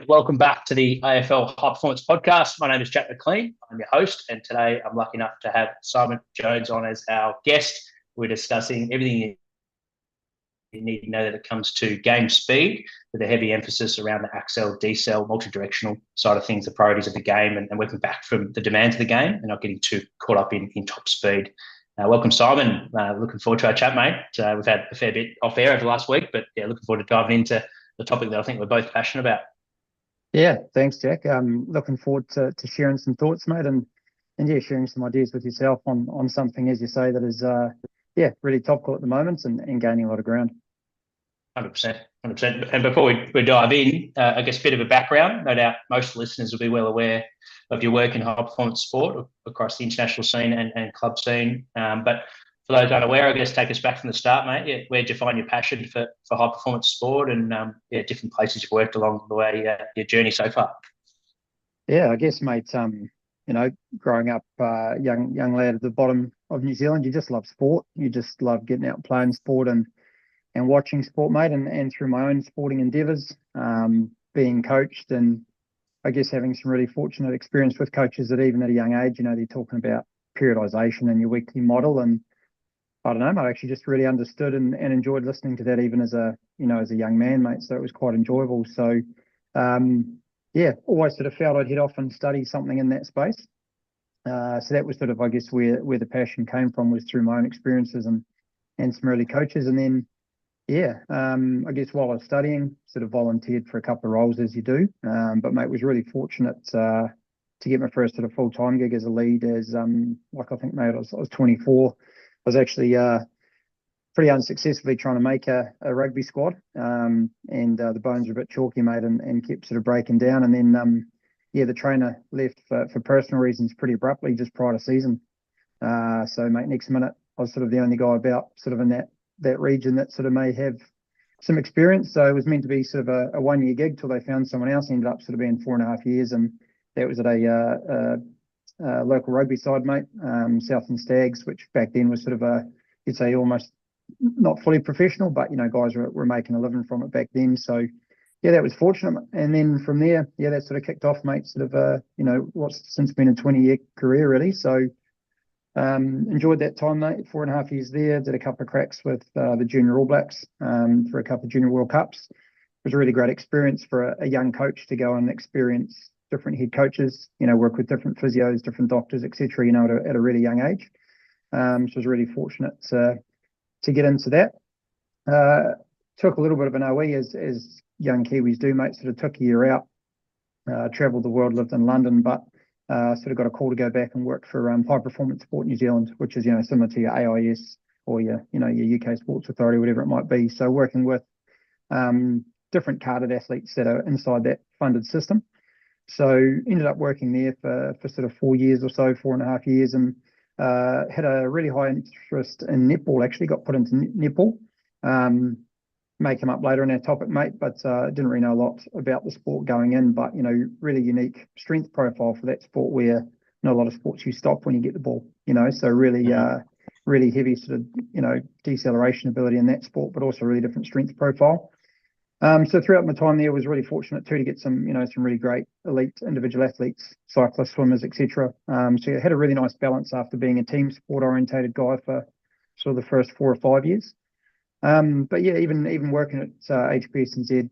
Welcome back to the AFL High Performance Podcast. My name is Jack McLean. I'm your host, and today I'm lucky enough to have Simon Jones on as our guest. We're discussing everything you need to know that it comes to game speed, with a heavy emphasis around the accel, decel, multi-directional side of things, the priorities of the game, and working back from the demands of the game and not getting too caught up in top speed. Welcome, Simon. Looking forward to our chat, mate. We've had a fair bit off air over the last week, but yeah, looking forward to diving into the topic that I think we're both passionate about. Yeah, thanks, Jack. Looking forward to sharing some thoughts, mate, and yeah, sharing some ideas with yourself on something, as you say, that is really topical at the moment and gaining a lot of ground. 100%, 100%. And before we dive in, I guess a bit of a background. No doubt most listeners will be well aware of your work in high performance sport across the international scene and club scene. But for those unaware, I guess take us back from the start, mate. Yeah, where'd you find your passion for high performance sport and different places you've worked along the way, your journey so far? Yeah, I guess, mate. Growing up, young lad at the bottom of New Zealand, you just love sport. You just love getting out and playing sport and watching sport, mate. And through my own sporting endeavours, being coached and I guess having some really fortunate experience with coaches that even at a young age, they're talking about periodisation and your weekly model. And I don't know, I actually just really understood and enjoyed listening to that even as a young man, mate. So it was quite enjoyable. So, always sort of felt I'd head off and study something in that space. So that was sort of, I guess, where the passion came from, was through my own experiences and some early coaches. And then, I guess while I was studying, sort of volunteered for a couple of roles as you do. But mate, was really fortunate to get my first sort of full-time gig as a lead as, I think, mate, I was 24. I was actually pretty unsuccessfully trying to make a rugby squad, and the bones were a bit chalky, mate, and kept sort of breaking down. And then, the trainer left for personal reasons pretty abruptly just prior to season. So, mate, next minute I was sort of the only guy about sort of in that region that sort of may have some experience. So it was meant to be sort of a 1 year gig till they found someone else. Ended up sort of being 4.5 years, and that was at a local rugby side, mate, Southern Stags, which back then was sort of you'd say almost not fully professional, but guys were making a living from it back then. So yeah, that was fortunate. And then from there, that sort of kicked off, mate, sort of what's since been a 20-year career really. So enjoyed that time, mate. 4.5 years there. Did a couple of cracks with the junior All Blacks for a couple of junior World Cups. It was a really great experience for a young coach to go and experience different head coaches, work with different physios, different doctors, etc. At a really young age. So I was really fortunate to get into that. Took a little bit of an OE as young Kiwis do, mate. Sort of took a year out, travelled the world, lived in London, but sort of got a call to go back and work for High Performance Sport New Zealand, which is similar to your AEST or your UK Sports Authority, whatever it might be. So working with different carded athletes that are inside that funded system. So ended up working there for sort of 4 years or so, 4.5 years, and had a really high interest in netball. Actually got put into netball. May come up later in our topic, mate, but didn't really know a lot about the sport going in, but really unique strength profile for that sport, where not a lot of sports you stop when you get the ball, so really really heavy sort of deceleration ability in that sport, but also really different strength profile. So throughout my time there, I was really fortunate too to get some some really great elite individual athletes, cyclists, swimmers, etc. So I had a really nice balance after being a team sport orientated guy for sort of the first 4 or 5 years. But yeah, even working at HPS and Z,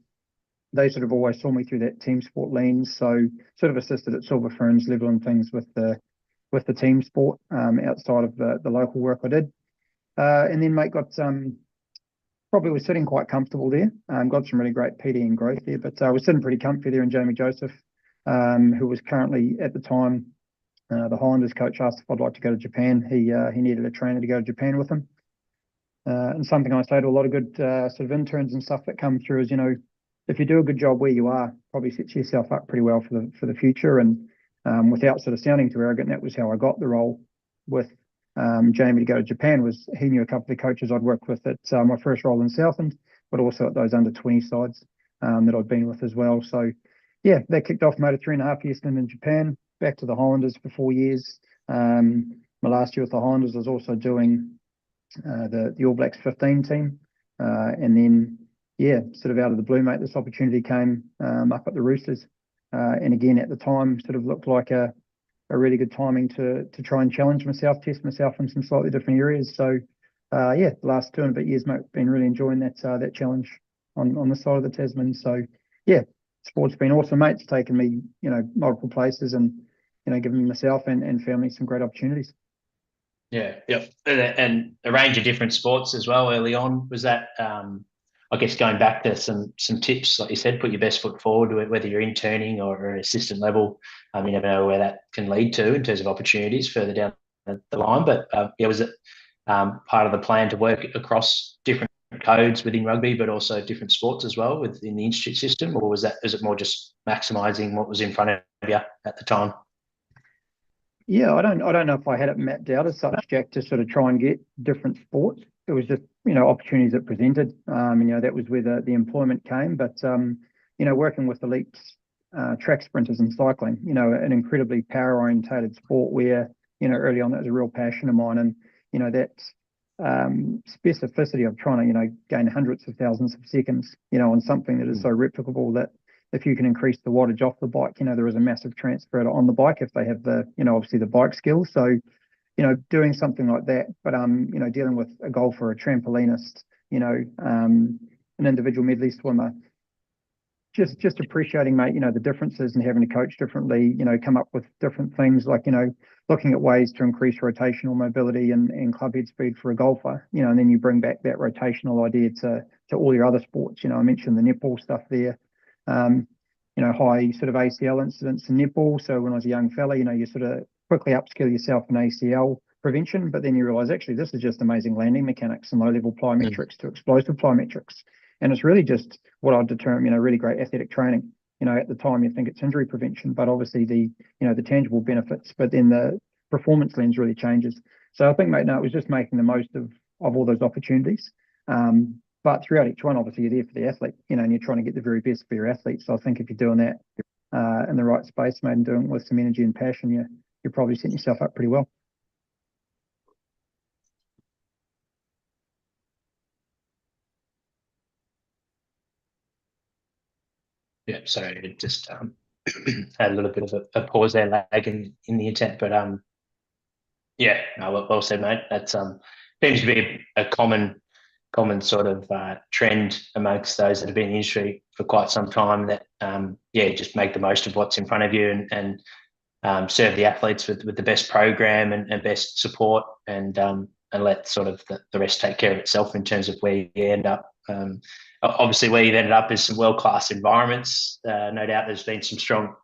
they sort of always saw me through that team sport lens. So sort of assisted at Silver Ferns level and things with the team sport outside of the local work I did. And then, mate, got probably was sitting quite comfortable there. Got some really great PD and growth there, but I was sitting pretty comfy there. And Jamie Joseph, who was currently at the time the Highlanders coach, asked if I'd like to go to Japan. He needed a trainer to go to Japan with him. And something I say to a lot of good sort of interns and stuff that come through is, if you do a good job where you are, probably sets yourself up pretty well for the future. And without sort of sounding too arrogant, that was how I got the role with Jamie to go to Japan. Was he knew a couple of coaches I'd worked with at my first role in Southend, but also at those under 20 sides that I'd been with as well. So yeah, that kicked off, made a 3.5 year stint in Japan, back to the Highlanders for 4 years. My last year with the Highlanders, I was also doing the All Blacks 15 team, and then yeah, sort of out of the blue, mate, this opportunity came up at the Roosters. And again, at the time, sort of looked like a really good timing to try and challenge myself, test myself in some slightly different areas. So, yeah, the last 2.5 years, mate, been really enjoying that challenge on the side of the Tasman. So, yeah, sport's been awesome, mate. It's taken me, multiple places and, given myself and family some great opportunities. Yeah, yep. And a range of different sports as well early on. Was that, I guess, going back to some tips, like you said, put your best foot forward, whether you're interning or an assistant level. You never know where that can lead to in terms of opportunities further down the line. But yeah, was it part of the plan to work across different codes within rugby, but also different sports as well within the institute system, or was it more just maximising what was in front of you at the time? Yeah, I don't know if I had it mapped out as such, Jack, to sort of try and get different sports. It was just, opportunities that presented. That was where the employment came. But working with elites, track sprinters and cycling, an incredibly power orientated sport where, early on that was a real passion of mine. And, that specificity of trying to, gain hundreds of thousands of seconds, on something that is so replicable that if you can increase the wattage off the bike, there is a massive transfer on the bike if they have the, obviously the bike skills. So, doing something like that, but dealing with a golfer, a trampolinist, an individual medley swimmer, just appreciating, mate, the differences and having to coach differently, come up with different things like, looking at ways to increase rotational mobility and club head speed for a golfer, and then you bring back that rotational idea to all your other sports. I mentioned the netball stuff there. High sort of ACL incidents in netball. So when I was a young fella, you sort of quickly upskill yourself in ACL prevention, but then you realize actually this is just amazing landing mechanics and low-level plyometrics to explosive plyometrics. And it's really just what I'd determine, really great athletic training. At the time you think it's injury prevention, but obviously the tangible benefits, but then the performance lens really changes. So I think, mate, no, it was just making the most of all those opportunities. But throughout each one, obviously, you're there for the athlete, and you're trying to get the very best for your athlete. So I think if you're doing that in the right space, mate, and doing it with some energy and passion, you're probably setting yourself up pretty well. Yeah, sorry, it just had a little bit of a pause there, lag in the intent, but yeah, no, well said, mate. That's seems to be a common sort of trend amongst those that have been in the industry for quite some time. That just make the most of what's in front of you and serve the athletes with the best program and best support, and let sort of the rest take care of itself in terms of where you end up. Obviously, where you've ended up is some world-class environments. No doubt there's been some strong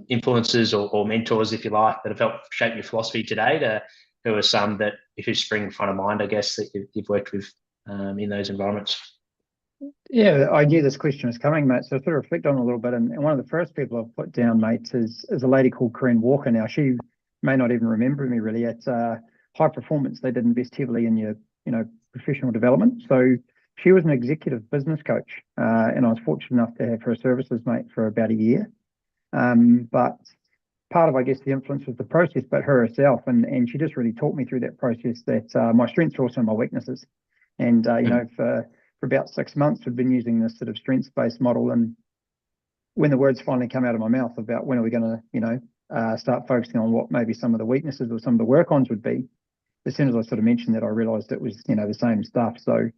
influences or mentors, if you like, that have helped shape your philosophy today. There were some that, if you spring in front of mind, I guess, that you've worked with in those environments. Yeah, I knew this question was coming, mate. So I sort of reflect on it a little bit. And one of the first people I've put down, mates, is a lady called Corinne Walker. Now, she may not even remember me really. At High Performance, they did invest heavily in your, professional development. So she was an executive business coach, and I was fortunate enough to have her services, mate, for about a year. But part of, I guess, the influence was the process, but her herself, and she just really taught me through that process that my strengths are also my weaknesses. And, for about 6 months, we've been using this sort of strengths-based model. And when the words finally come out of my mouth about when are we going to, start focusing on what maybe some of the weaknesses or some of the work-ons would be, as soon as I sort of mentioned that, I realised it was, the same stuff. So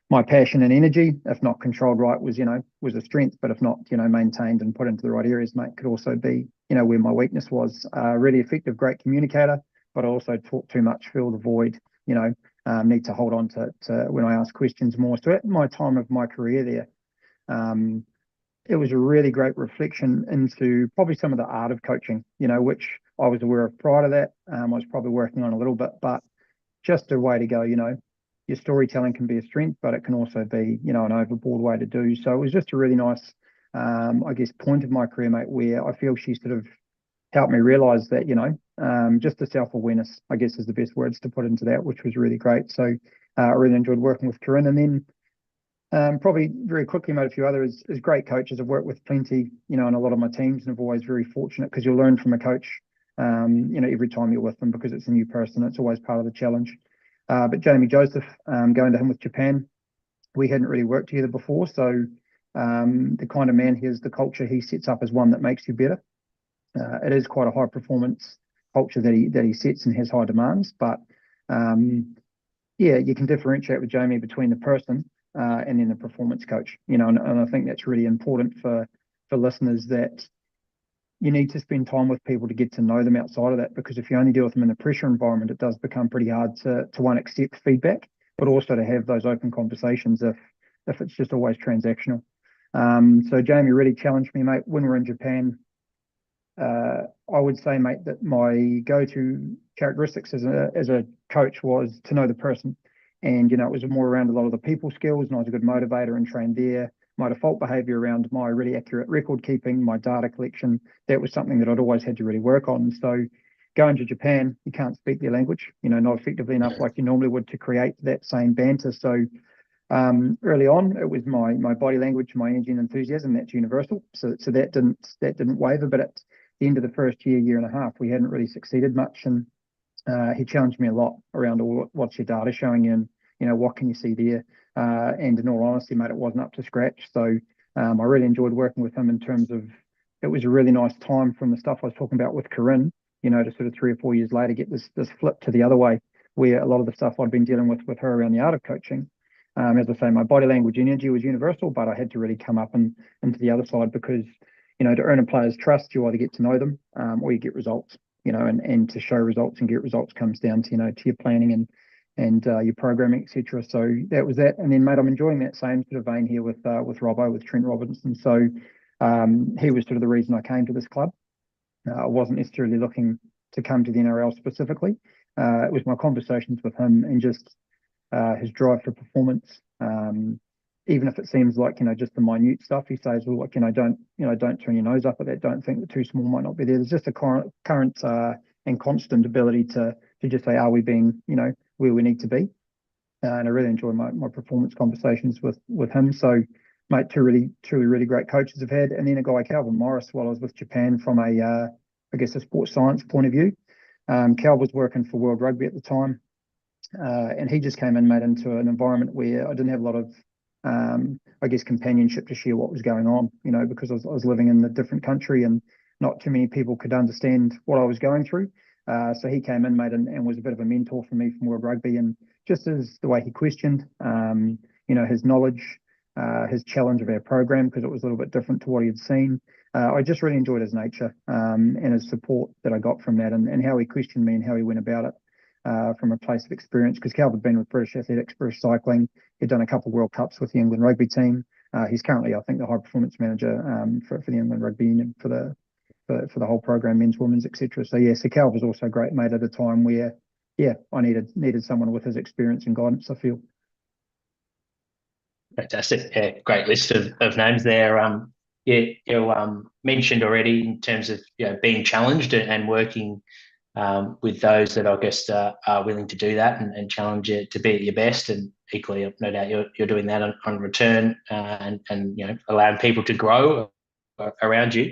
my passion and energy, if not controlled right, was a strength, but if not, maintained and put into the right areas, mate, could also be, where my weakness was. Really effective, great communicator, but I also talk too much, fill the void, need to hold on to when I ask questions more. So at my time of my career there, it was a really great reflection into probably some of the art of coaching, which I was aware of prior to that. I was probably working on a little bit, but just a way to go, your storytelling can be a strength, but it can also be, an overboard way to do. So it was just a really nice, I guess, point of my career, mate, where I feel she sort of helped me realize that, just the self-awareness, I guess, is the best words to put into that, which was really great. So I really enjoyed working with Corinne. And then probably very quickly, mate, a few others as great coaches. I've worked with plenty, in a lot of my teams, and I'm always very fortunate because you'll learn from a coach, every time you're with them, because it's a new person. It's always part of the challenge. But Jamie Joseph, going to him with Japan, we hadn't really worked together before. So the kind of man he is, the culture he sets up is one that makes you better. It is quite a high performance culture that he sets and has high demands, but yeah, you can differentiate with Jamie between the person and then the performance coach, and I think that's really important for listeners, that you need to spend time with people to get to know them outside of that, because if you only deal with them in the pressure environment, it does become pretty hard to one, accept feedback, but also to have those open conversations if it's just always transactional. So Jamie really challenged me, mate, when we were in Japan. I would say, mate, that my go-to characteristics as a coach was to know the person. And, it was more around a lot of the people skills, and I was a good motivator and trained there. My default behavior around my really accurate record keeping, my data collection, that was something that I'd always had to really work on. So going to Japan, you can't speak their language, not effectively enough like you normally would to create that same banter. So early on, it was my body language, my energy and enthusiasm, that's universal. So that didn't waver. But at the end of the first year and a half, we hadn't really succeeded much. And he challenged me a lot around what's your data showing you, and what can you see there. And in all honesty, mate, it wasn't up to scratch. So I really enjoyed working with him in terms of, it was a really nice time from the stuff I was talking about with Corinne, to sort of 3 or 4 years later get this flip to the other way, where a lot of the stuff I'd been dealing with her around the art of coaching. As I say, my body language energy was universal, but I had to really come up into the other side, because, to earn a player's trust, you either get to know them or you get results, and to show results and get results comes down to, to your planning and your programming, etc. So that was that. And then, mate, I'm enjoying that same sort of vein here with Robbo, with Trent Robinson. So he was sort of the reason I came to this club. I wasn't necessarily looking to come to the NRL specifically. It was my conversations with him and just his drive for performance. Even if it seems like, just the minute stuff, he says, well, look, don't turn your nose up at that. Don't think that too small might not be there. There's just a current and constant ability to just say, are we being, where we need to be? And I really enjoy my performance conversations with him. So, mate, truly great coaches I've had. And then a guy, Calvin Morris, while I was with Japan, from a sports science point of view. Cal was working for World Rugby at the time. And he just came in, mate, into an environment where I didn't have a lot of, companionship to share what was going on, because I was living in a different country and not too many people could understand what I was going through. So he came in, mate, and was a bit of a mentor for me from World Rugby. And just as the way he questioned, his knowledge, his challenge of our program, because it was a little bit different to what he had seen. I just really enjoyed his nature and his support that I got from that, and how he questioned me and how he went about it. From a place of experience, because Cal had been with British Athletics, British Cycling. He'd done a couple of World Cups with the England rugby team. He's currently, I think, the high performance manager for the England Rugby Union for the whole program, men's, women's, etc. So yeah, so Cal was also great, mate, at a time where, I needed someone with his experience and guidance, I feel. Fantastic. Yeah, great list of names there. You mentioned already in terms of being challenged and working with those that I guess are willing to do that and challenge you to be at your best, and equally, no doubt you're doing that on return and allowing people to grow around you.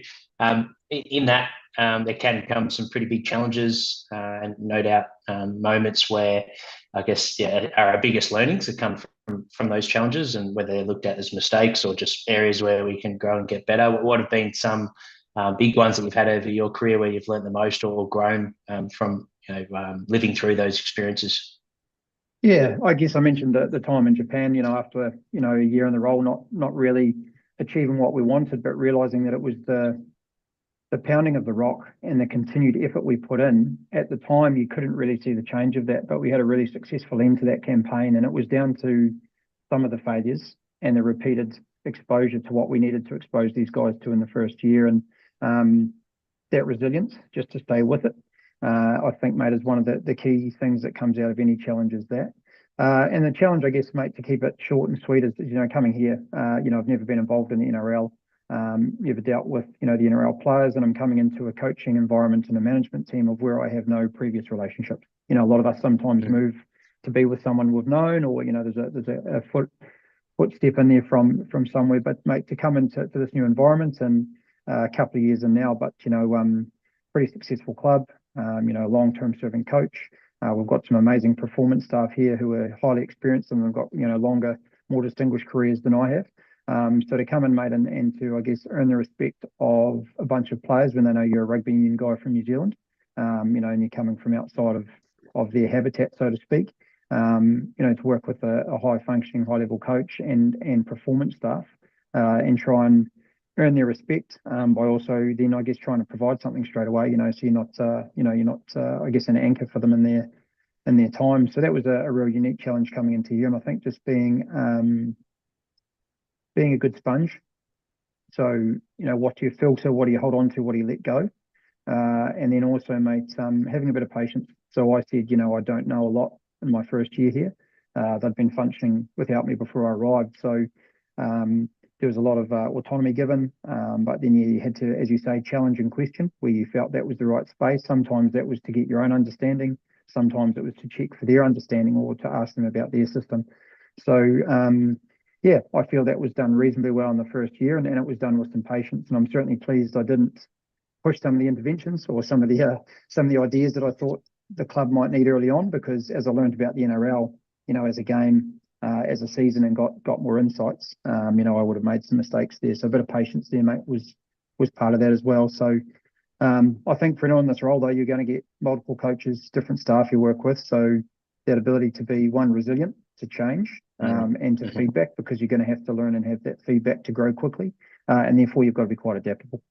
In that, there can come some pretty big challenges and no doubt moments where I guess our biggest learnings that come from those challenges, and whether they're looked at as mistakes or just areas where we can grow and get better. What have been some big ones that you've had over your career where you've learned the most or grown from living through those experiences? Yeah, I guess I mentioned the time in Japan, after a year in the role, not really achieving what we wanted, but realizing that it was the pounding of the rock and the continued effort we put in. At the time, you couldn't really see the change of that, but we had a really successful end to that campaign, and it was down to some of the failures and the repeated exposure to what we needed to expose these guys to in the first year, and that resilience just to stay with it. I think, mate, is one of the key things that comes out of any challenge is that. And the challenge, I guess, mate, to keep it short and sweet is, coming here, I've never been involved in the NRL. Never dealt with, the NRL players, and I'm coming into a coaching environment and a management team of where I have no previous relationship. A lot of us sometimes move to be with someone we've known, or, there's a footstep in there from somewhere. But, mate, to come into this new environment and a couple of years in now, but, pretty successful club, long-term serving coach. We've got some amazing performance staff here who are highly experienced, and we've got, longer more distinguished careers than I have. So to come in, mate, and to, I guess, earn the respect of a bunch of players when they know you're a rugby union guy from New Zealand, and you're coming from outside of their habitat, so to speak, to work with a high functioning, high level coach and performance staff, and try and earn their respect, by also then, I guess, trying to provide something straight away, so you're not, I guess, an anchor for them in their time. So that was a real unique challenge coming into here. And I think just being a good sponge. So, what do you filter? What do you hold on to? What do you let go? And then also, mate, having a bit of patience. So I said, I don't know a lot in my first year here. They'd been functioning without me before I arrived. So there was a lot of autonomy given. But then you had to, as you say, challenge and question where you felt that was the right space. Sometimes that was to get your own understanding. Sometimes it was to check for their understanding or to ask them about their system. So, yeah, I feel that was done reasonably well in the first year, and it was done with some patience. And I'm certainly pleased I didn't push some of the interventions or some of the ideas that I thought the club might need early on, because as I learned about the NRL, as a game, as a season, and got more insights, I would have made some mistakes there. So a bit of patience there, mate, was part of that as well. So I think for anyone in this role, though, you're going to get multiple coaches, different staff you work with. So that ability to be, one, resilient to change, and to feedback, because you're going to have to learn and have that feedback to grow quickly, and therefore you've got to be quite adaptable.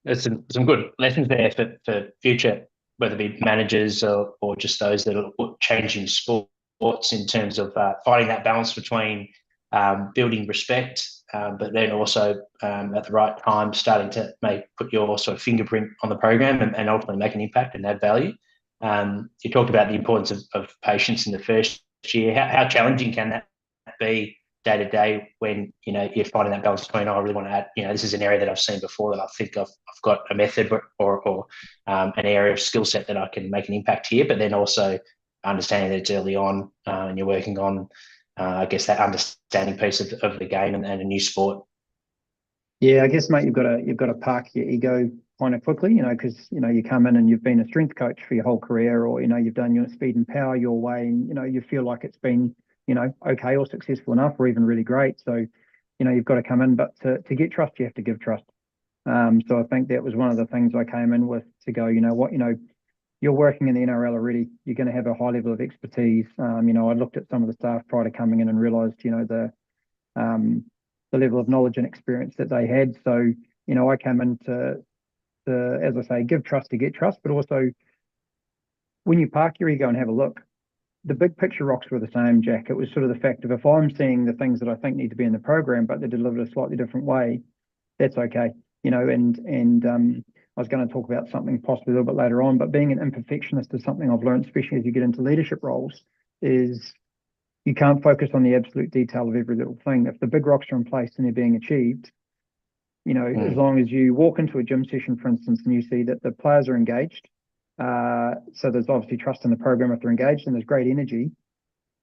There's some good lessons there for future, whether it be managers or just those that are changing sports, in terms of finding that balance between building respect, but then also at the right time starting to put your sort of fingerprint on the program and ultimately make an impact and add value. You talked about the importance of patience in the first year. How challenging can that be day to day when you're finding that balance between, I really want to add, this is an area that I've seen before, that I think I've got a method or an area of skill set that I can make an impact here, but then also understanding that it's early on, and you're working on, I guess, that understanding piece of the game and a new sport. Yeah, I guess, mate, you've got to park your ego kind of quickly, because you come in and you've been a strength coach for your whole career, or you've done your speed and power your way, and you feel like it's been okay or successful enough or even really great. So you've got to come in, but to get trust, you have to give trust. So I think that was one of the things I came in with, to go, you're working in the NRL already, you're going to have a high level of expertise. I looked at some of the staff prior to coming in and realized the level of knowledge and experience that they had. So I came in to, as I say, give trust to get trust, but also when you park your ego and have a look, the big picture rocks were the same, Jack. It was sort of the fact of, if I'm seeing the things that I think need to be in the program, but they're delivered a slightly different way, that's okay. And I was going to talk about something possibly a little bit later on, but being an imperfectionist is something I've learned, especially as you get into leadership roles, is you can't focus on the absolute detail of every little thing. If the big rocks are in place and they're being achieved, as long as you walk into a gym session, for instance, and you see that the players are engaged, so there's obviously trust in the program if they're engaged, and there's great energy,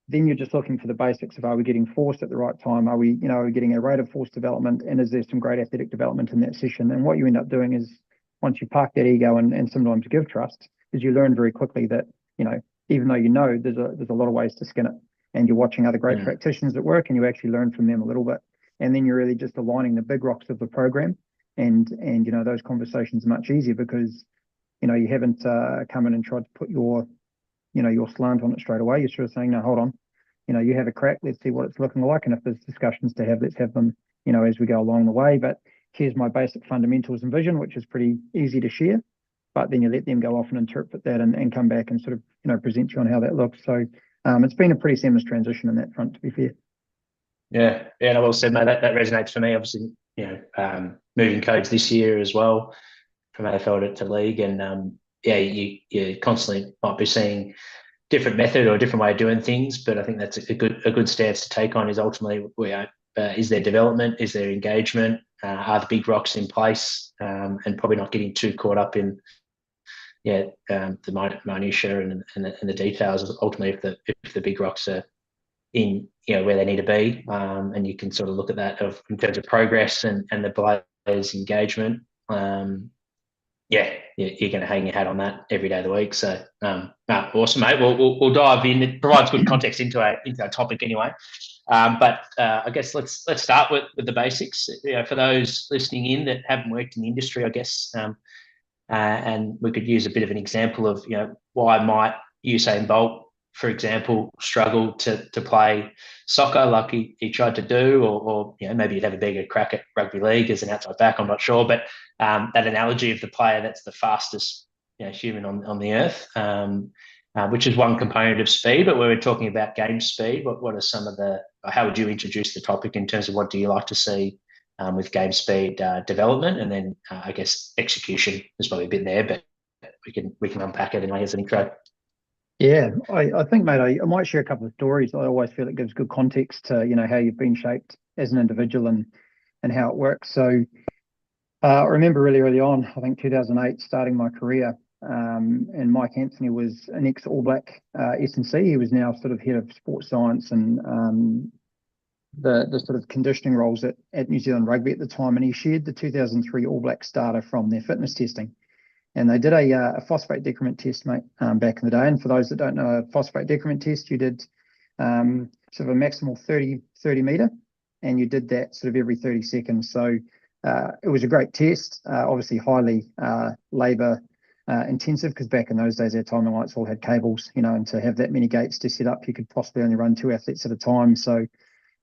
then you're just looking for the basics of, are we getting force at the right time? Are we getting a rate of force development? And is there some great athletic development in that session? And what you end up doing is, once you park that ego and sometimes give trust, is you learn very quickly that, even though there's a lot of ways to skin it, and you're watching other great practitioners at work, and you actually learn from them a little bit. And then you're really just aligning the big rocks of the program. And those conversations are much easier, because you haven't come in and tried to put your slant on it straight away. You're sort of saying, no, hold on, you have a crack, let's see what it's looking like, and if there's discussions to have, let's have them as we go along the way. But here's my basic fundamentals and vision, which is pretty easy to share, but then you let them go off and interpret that and come back and sort of present you on how that looks. So it's been a pretty seamless transition in that front, to be fair. Yeah, no, well said, mate. That resonates for me. Obviously, moving coach this year as well, from AFL to league, and you constantly might be seeing different method or a different way of doing things, but I think that's a good stance to take on. Is ultimately, is there development, is there engagement, are the big rocks in place, and probably not getting too caught up in the minutiae and the details. Ultimately, if the big rocks are in where they need to be, and you can sort of look at that in terms of progress and the players' engagement, Yeah, you're going to hang your hat on that every day of the week. So, awesome, mate. We'll dive in. It provides good context into our topic anyway. But I guess let's start with the basics. For those listening in that haven't worked in the industry, I guess, and we could use a bit of an example of why might Usain Bolt, for example, struggle to play soccer like he tried to do, or maybe he'd have a bigger crack at rugby league as an outside back. I'm not sure, but that analogy of the player that's the fastest human on the earth, which is one component of speed. But when we're talking about game speed, what are some of how would you introduce the topic in terms of what do you like to see with game speed development, and then I guess execution is probably a bit there, but we can unpack it anyway as an intro. Yeah, I think, mate, I might share a couple of stories. I always feel it gives good context to, how you've been shaped as an individual and how it works. So I remember really early on, I think 2008, starting my career, and Mike Anthony was an ex-All Black S&C. He was now sort of head of sports science and the sort of conditioning roles at New Zealand Rugby at the time, and he shared the 2003 All Blacks data from their fitness testing. And they did a phosphate decrement test, mate, back in the day. And for those that don't know, a phosphate decrement test, you did sort of a maximal 30 metre, and you did that sort of every 30 seconds. So it was a great test, obviously highly labour intensive, because back in those days, our timing lights all had cables, and to have that many gates to set up, you could possibly only run 2 athletes at a time. So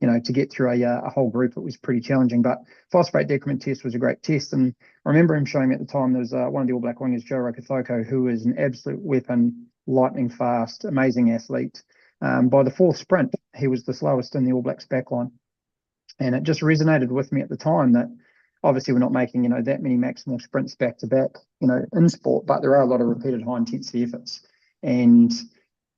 to get through a whole group, it was pretty challenging. But phosphate decrement test was a great test. And I remember him showing me at the time, there was one of the All Black wingers, Joe Rokithoko, who is an absolute weapon, lightning fast, amazing athlete. By the fourth sprint, he was the slowest in the All Blacks backline. And it just resonated with me at the time that obviously we're not making, that many maximal sprints back to back, in sport, but there are a lot of repeated high intensity efforts. And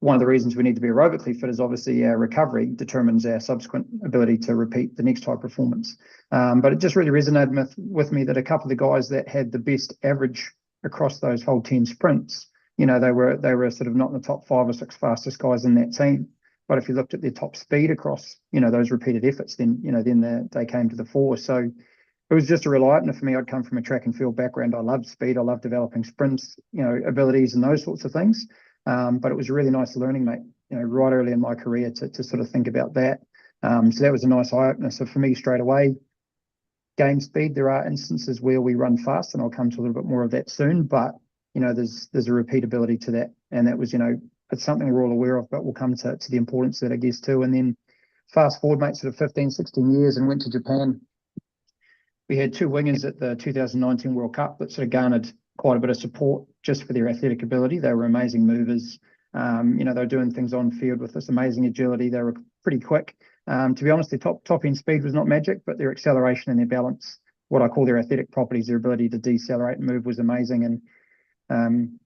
one of the reasons we need to be aerobically fit is obviously our recovery determines our subsequent ability to repeat the next high performance. But it just really resonated with me that a couple of the guys that had the best average across those whole 10 sprints, they were sort of not in the top 5 or 6 fastest guys in that team. But if you looked at their top speed across, those repeated efforts, then they came to the fore. So it was just a real eye-opener for me. I'd come from a track and field background. I loved speed. I loved developing sprints, abilities and those sorts of things. But it was a really nice learning, mate, right early in my career to sort of think about that. So that was a nice eye-opener. So for me, straight away, game speed, there are instances where we run fast, and I'll come to a little bit more of that soon. But, there's a repeatability to that. And that was, it's something we're all aware of, but we'll come to the importance of that, I guess, too. And then fast forward, mate, sort of 15, 16 years and went to Japan. We had 2 wingers at the 2019 World Cup that sort of garnered quite a bit of support just for their athletic ability. They were amazing movers. They were doing things on field with this amazing agility. They were pretty quick. To be honest, their top end speed was not magic, but their acceleration and their balance, what I call their athletic properties, their ability to decelerate and move, was amazing. And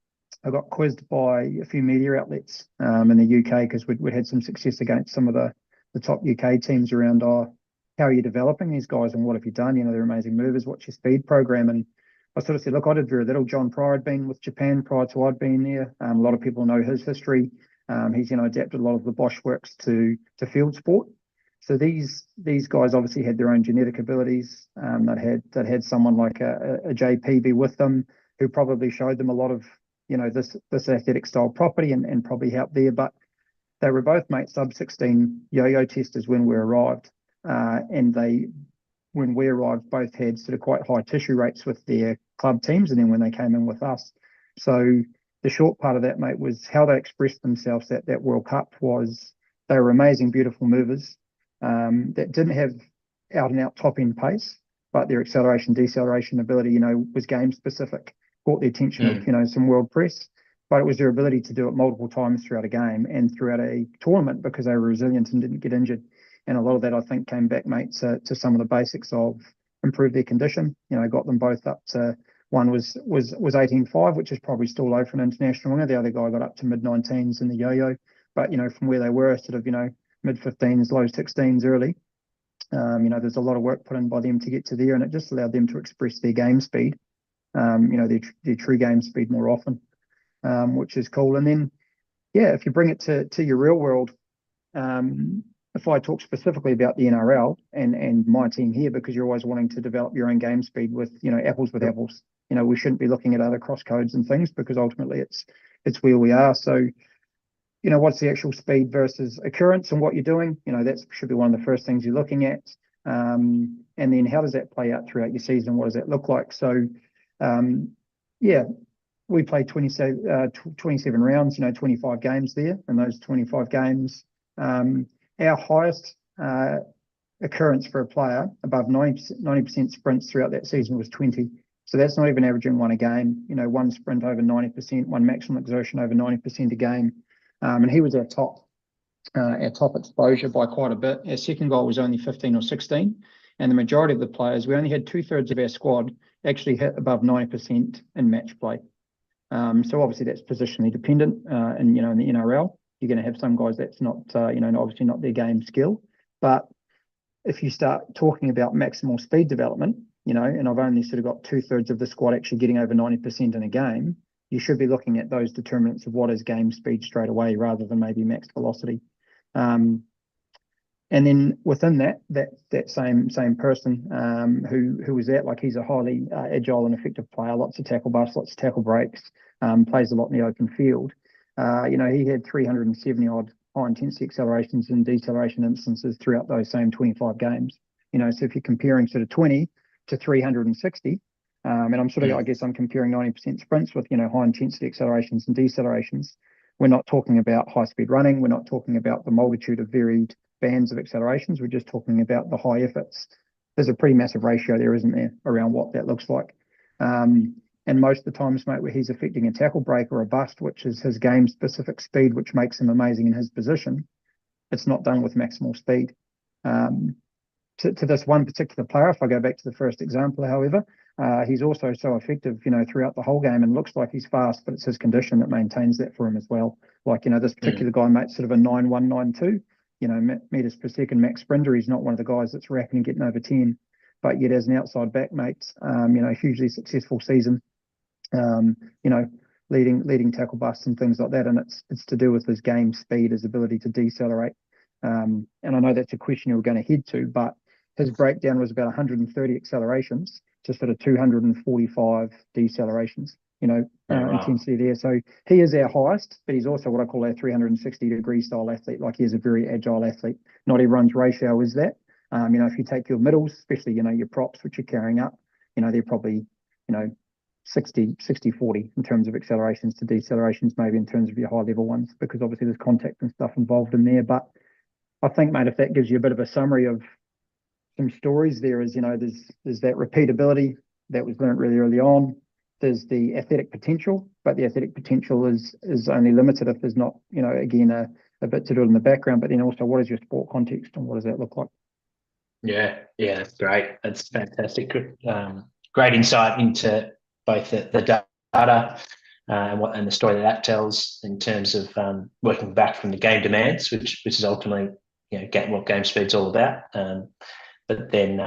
I got quizzed by a few media outlets in the UK, because we'd had some success against some of the top UK teams around how are you developing these guys and what have you done? They're amazing movers. What's your speed program? And I sort of said, look, I did very little. John Pryor had been with Japan prior to I'd been there. A lot of people know his history. He's adapted a lot of the Bosch works to field sport. So these guys obviously had their own genetic abilities. That had someone like a JP be with them, who probably showed them a lot of this athletic style property and probably helped there. But they were both, mate, sub-16 yo-yo testers when we arrived. And when we arrived, both had sort of quite high tissue rates with their club teams, and then when they came in with us. So the short part of that, mate, was how they expressed themselves at that World Cup was they were amazing, beautiful movers that didn't have out-and-out top-end pace, but their acceleration, deceleration ability, was game-specific, caught the attention of, some world press. But it was their ability to do it multiple times throughout a game and throughout a tournament, because they were resilient and didn't get injured. And a lot of that, I think, came back, mate, to some of the basics of improve their condition. Got them both up to, one was 18.5, which is probably still low for an international winger. The other guy got up to mid-19s in the yo-yo. But, from where they were, sort of, mid-15s, low 16s early, there's a lot of work put in by them to get to there, and it just allowed them to express their game speed, their true game speed more often, which is cool. And then, yeah, if you bring it to your real world, if I talk specifically about the NRL and my team here, because you're always wanting to develop your own game speed with, apples with apples. We shouldn't be looking at other cross codes and things, because ultimately it's where we are. So, what's the actual speed versus occurrence and what you're doing? That should be one of the first things you're looking at. And then how does that play out throughout your season? What does that look like? So, we played 27 rounds, 25 games there. And those 25 games, our highest occurrence for a player above 90% sprints throughout that season was 20. So that's not even averaging one a game. One sprint over 90%, one maximum exertion over 90% a game. And he was our top exposure by quite a bit. Our second goal was only 15 or 16. And the majority of the players, we only had 2/3 of our squad actually hit above 90% in match play. So obviously that's positionally dependent. And, in the NRL, you're going to have some guys that's not, obviously not their game skill. But if you start talking about maximal speed development, and I've only sort of got 2/3 of the squad actually getting over 90% in a game, you should be looking at those determinants of what is game speed straight away rather than maybe max velocity. And then within that same person who was that, like, he's a highly agile and effective player, lots of tackle busts, lots of tackle breaks, plays a lot in the open field. He had 370 odd high intensity accelerations and deceleration instances throughout those same 25 games. So if you're comparing sort of 20 to 360, and I'm sort of, I guess I'm comparing 90% sprints with, high intensity accelerations and decelerations. We're not talking about high speed running. We're not talking about the multitude of varied bands of accelerations. We're just talking about the high efforts. There's a pretty massive ratio there, isn't there, around what that looks like. And most of the times, mate, where he's affecting a tackle break or a bust, which is his game specific speed, which makes him amazing in his position, it's not done with maximal speed. To this one particular player, if I go back to the first example, however, he's also so effective, throughout the whole game, and looks like he's fast, but it's his condition that maintains that for him as well. Like, this particular guy, mate, sort of a 9.192, meters per second max sprinter. He's not one of the guys that's rapping and getting over 10, but yet as an outside back, mate, hugely successful season, leading tackle busts and things like that. And it's to do with his game speed, his ability to decelerate. And I know that's a question you were going to head to, but his breakdown was about 130 accelerations to sort of 245 decelerations, intensity there. So he is our highest, but he's also what I call our 360-degree style athlete. Like, he is a very agile athlete. Not everyone's ratio is that. If you take your middles, especially, your props, which you're carrying up, they're probably, 60-40 in terms of accelerations to decelerations, maybe in terms of your high level ones, because obviously there's contact and stuff involved in there. But I think, mate, if that gives you a bit of a summary of some stories, there is, there's that repeatability that was learned really early on. There's the athletic potential, but the athletic potential is only limited if there's not, again, a bit to do it in the background. But then also, what is your sport context and what does that look like? Yeah, that's great. That's fantastic. Great insight into both the data and the story that tells in terms of working back from the game demands, which is ultimately what game speed's all about. But then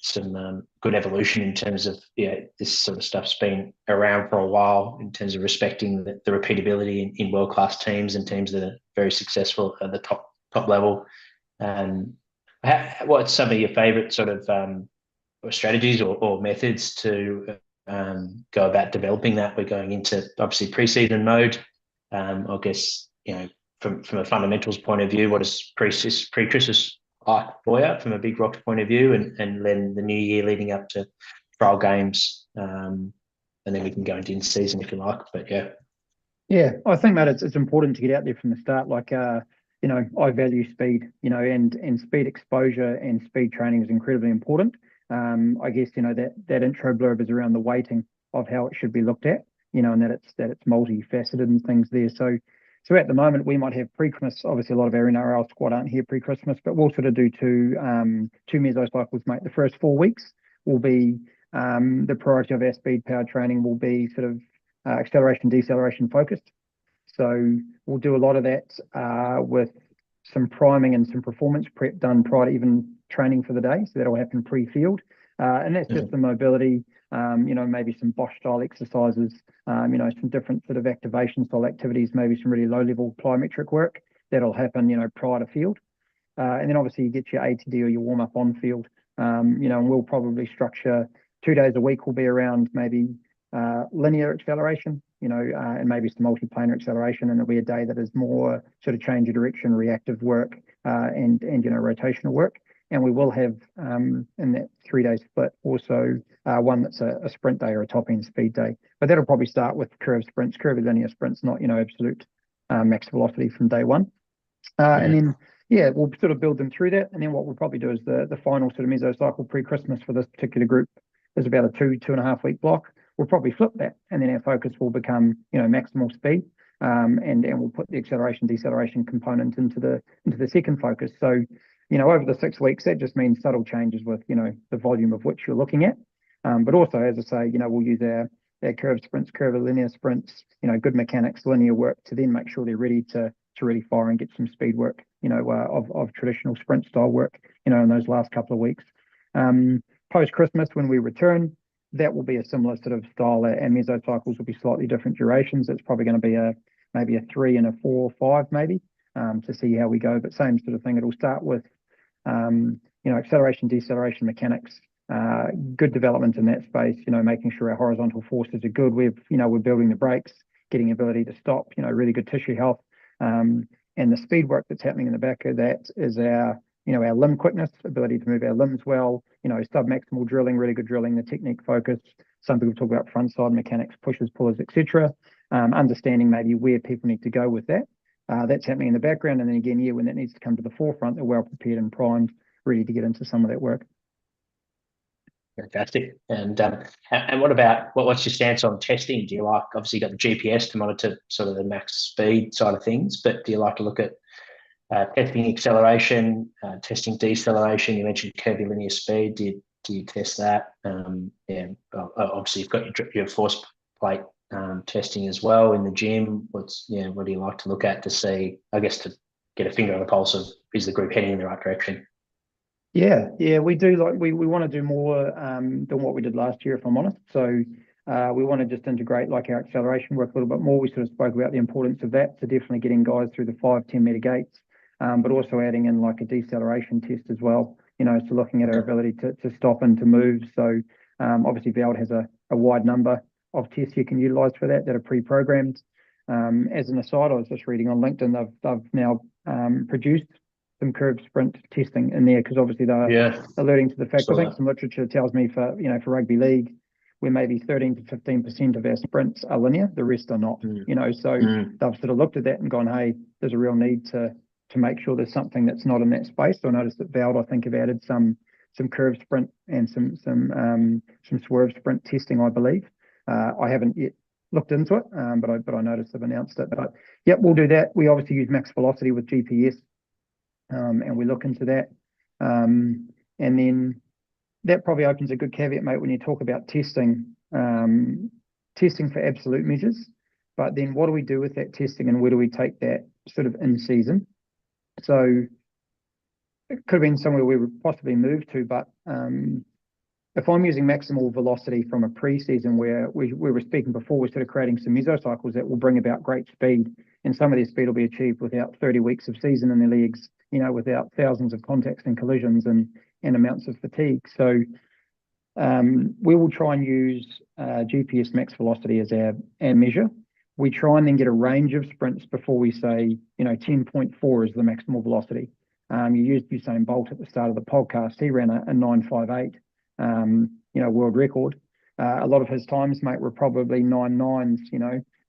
some good evolution in terms of this sort of stuff's been around for a while in terms of respecting the repeatability in world-class teams and teams that are very successful at the top level. What's some of your favourite sort of strategies or methods to go about developing that? We're going into obviously pre-season mode. I guess from a fundamentals point of view, what is pre-Christmas like for you from a Big Rock's point of view, and then the new year leading up to trial games, and then we can go into season if you like. But yeah, I think that it's important to get out there from the start. Like, I value speed, and speed exposure and speed training is incredibly important. I guess, that intro blurb is around the weighting of how it should be looked at, and that it's multifaceted and things there. So at the moment, we might have pre-Christmas. Obviously, a lot of our NRL squad aren't here pre-Christmas, but we'll sort of do two mesocycles, mate. The first 4 weeks will be the priority of our speed power training will be sort of acceleration, deceleration focused. So we'll do a lot of that with some priming and some performance prep done prior to even training for the day. So that'll happen pre-field. And that's just the mobility, maybe some Bosch style exercises, some different sort of activation style activities, maybe some really low level plyometric work that'll happen, prior to field. And then obviously you get your ATD or your warm up on field. And we'll probably structure 2 days a week will be around maybe linear acceleration, and maybe some multiplanar acceleration, and it'll be a day that is more sort of change of direction, reactive work, and rotational work. And we will have in that 3-day split also one that's a sprint day or a top end speed day. But that'll probably start with curve sprints, curve linear sprints, not absolute max velocity from day one. And then we'll sort of build them through that. And then what we'll probably do is the final sort of mesocycle pre-Christmas for this particular group is about a 2.5 week block. We'll probably flip that, and then our focus will become maximal speed, and we'll put the acceleration deceleration component into the second focus. So over the 6 weeks, that just means subtle changes with the volume of which you're looking at, but also, as I say, we'll use our curve sprints, curve linear sprints, good mechanics, linear work to then make sure they're ready to really fire and get some speed work, of traditional sprint style work, in those last couple of weeks. Post Christmas, when we return, that will be a similar sort of style, and mesocycles will be slightly different durations. It's probably going to be maybe a 3 and a 4 or 5 maybe, to see how we go. But same sort of thing. It'll start with acceleration, deceleration mechanics, good development in that space. Making sure our horizontal forces are good. We're building the brakes, getting ability to stop. Really good tissue health, and the speed work that's happening in the back of that is our limb quickness, ability to move our limbs well, sub-maximal drilling, really good drilling, the technique focus. Some people talk about front side mechanics, pushes, pullers, etc. Understanding maybe where people need to go with that. That's happening in the background. And then again, when that needs to come to the forefront, they're well prepared and primed, ready to get into some of that work. Fantastic. And what about, what's your stance on testing? Do you like, obviously you got the GPS to monitor sort of the max speed side of things, but do you like to look at testing acceleration, testing deceleration? You mentioned curvilinear speed. Do you test that? Obviously you've got your force plate testing as well in the gym. What do you like to look at to see, I guess, to get a finger on the pulse of, is the group heading in the right direction? Yeah, we do we want to do more than what we did last year, if I'm honest. So we want to just integrate our acceleration work a little bit more. We sort of spoke about the importance of that. So definitely getting guys through the 5-10 meter gates, but also adding in a deceleration test as well. So looking at our ability to stop and to move. So obviously Veld has a wide number of tests you can utilize for that are pre-programmed. As an aside, I was just reading on LinkedIn, they've now produced some curve sprint testing in there, because obviously they're alerting to the fact. I think some literature tells me for rugby league, where maybe 13 to 15% of our sprints are linear, the rest are not. So they've sort of looked at that and gone, hey, there's a real need to make sure there's something that's not in that space. So I noticed that Veld, I think, have added some curve sprint and some swerve sprint testing, I believe. I haven't yet looked into it, but I noticed they've announced it. But we'll do that. We obviously use max velocity with GPS. And we look into that. And then that probably opens a good caveat, mate, when you talk about testing for absolute measures. But then what do we do with that testing, and where do we take that sort of in season? So it could have been somewhere we would possibly move to, but if I'm using maximal velocity from a pre-season where we were speaking before, we're sort of creating some mesocycles that will bring about great speed, and some of their speed will be achieved without 30 weeks of season in their legs, without thousands of contacts and collisions and amounts of fatigue. So we will try and use GPS max velocity as our measure. We try and then get a range of sprints before we say, 10.4 is the maximal velocity. You used Usain Bolt at the start of the podcast. He ran a 9.58, world record. A lot of his times, mate, were probably 9.9s,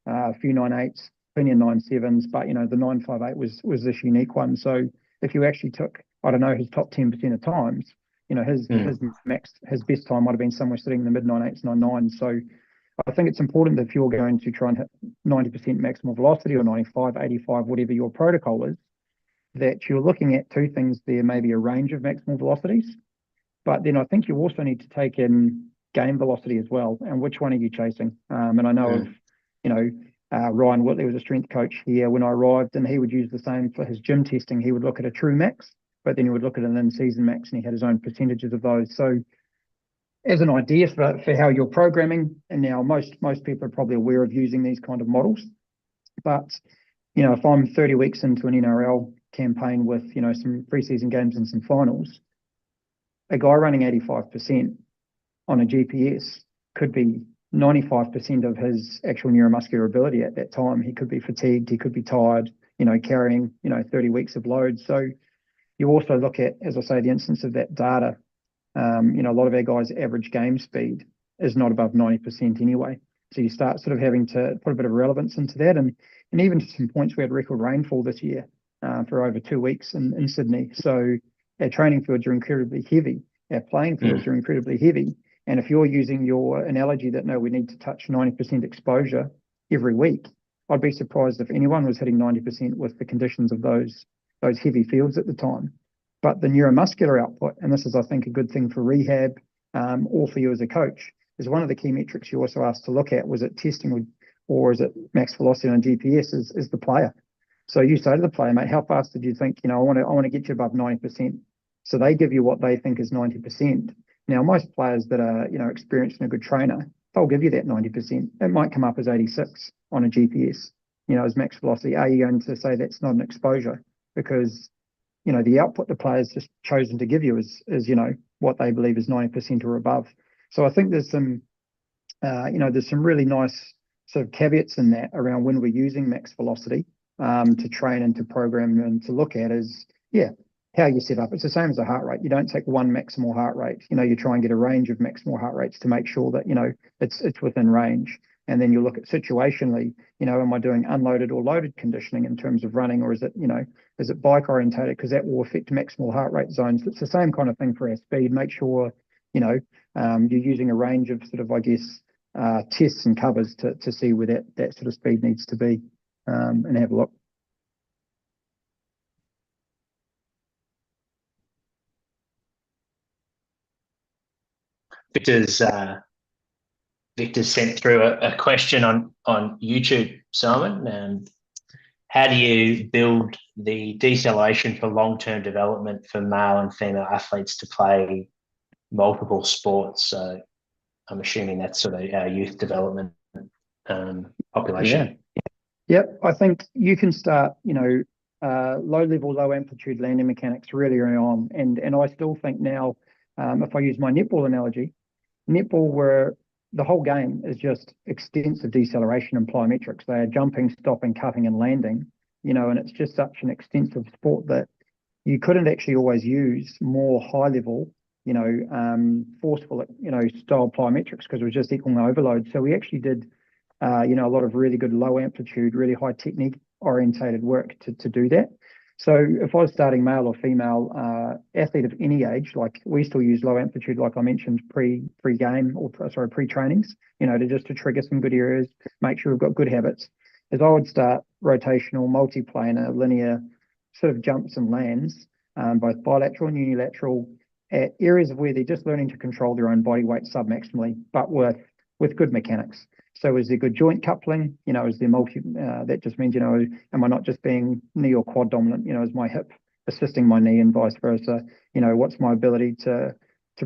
a few 9.8s, plenty of 9.7s, but, the 9.58 was this unique one. So if you actually took, I don't know, his top 10% of times, his best time might have been somewhere sitting in the mid 9.8s, 9.9s. So I think it's important that if you're going to try and hit 90% maximal velocity or 95, 85, whatever your protocol is, that you're looking at two things there, maybe a range of maximal velocities, but then I think you also need to take in game velocity as well, and which one are you chasing? And I know of, Ryan Whitley was a strength coach here when I arrived, and he would use the same for his gym testing. He would look at a true max, but then he would look at an in-season max, and he had his own percentages of those. So as an idea for how you're programming, and now most people are probably aware of using these kind of models, but if I'm 30 weeks into an NRL campaign with, you know, some preseason games and some finals, a guy running 85% on a GPS could be 95% of his actual neuromuscular ability at that time. He could be fatigued, he could be tired, you know, carrying, you know, 30 weeks of load. So you also look at, as I say, the instance of that data. You know, a lot of our guys' average game speed is not above 90% anyway. So you start sort of having to put a bit of relevance into that. And even to some points, we had record rainfall this year for over 2 weeks in Sydney. So our training fields are incredibly heavy. Our playing fields are incredibly heavy. And if you're using your analogy that, no, we need to touch 90% exposure every week, I'd be surprised if anyone was hitting 90% with the conditions of those heavy fields at the time. But the neuromuscular output, and this is, I think, a good thing for rehab or for you as a coach, is one of the key metrics you also asked to look at. Was it testing or is it max velocity on GPS is the player? So you say to the player, mate, how fast did you think, you know, I want to get you above 90%. So they give you what they think is 90%. Now, most players that are, you know, experienced and a good trainer, they'll give you that 90%. It might come up as 86 on a GPS, you know, as max velocity. Are you going to say that's not an exposure? Because, you know, the output the player's just chosen to give you is you know, what they believe is 90% or above. So I think there's some, you know, there's some really nice sort of caveats in that around when we're using max velocity to train and to program and to look at is, yeah, how you set up. It's the same as a heart rate. You don't take one maximal heart rate. You know, you try and get a range of maximal heart rates to make sure that, you know, it's within range. And then you look at situationally, you know, am I doing unloaded or loaded conditioning in terms of running, or is it, you know, is it bike orientated? Because that will affect maximal heart rate zones. It's the same kind of thing for our speed. Make sure, you know, you're using a range of sort of, I guess, tests and covers to see where that sort of speed needs to be and have a look. Victor's sent through a question on YouTube, Simon. How do you build the deceleration for long-term development for male and female athletes to play multiple sports? So I'm assuming that's sort of our youth development population. Yep. I think you can start, you know, low level, low amplitude landing mechanics really early on. And I still think now, if I use my netball analogy, netball where the whole game is just extensive deceleration and plyometrics. They are jumping, stopping, cutting, and landing, you know, and it's just such an extensive sport that you couldn't actually always use more high level, you know, forceful, you know, style plyometrics because it was just equaling overload. So we actually did, you know, a lot of really good low amplitude, really high technique orientated work to do that. So if I was starting male or female athlete of any age, like we still use low amplitude, like I mentioned, pre-game or pre-trainings, you know, to trigger some good areas, make sure we've got good habits. As I would start rotational, multiplanar, linear sort of jumps and lands, both bilateral and unilateral, at areas of where they're just learning to control their own body weight submaximally, but with good mechanics. So is there good joint coupling? You know, is there that just means, you know, am I not just being knee or quad dominant? You know, is my hip assisting my knee and vice versa? You know, what's my ability to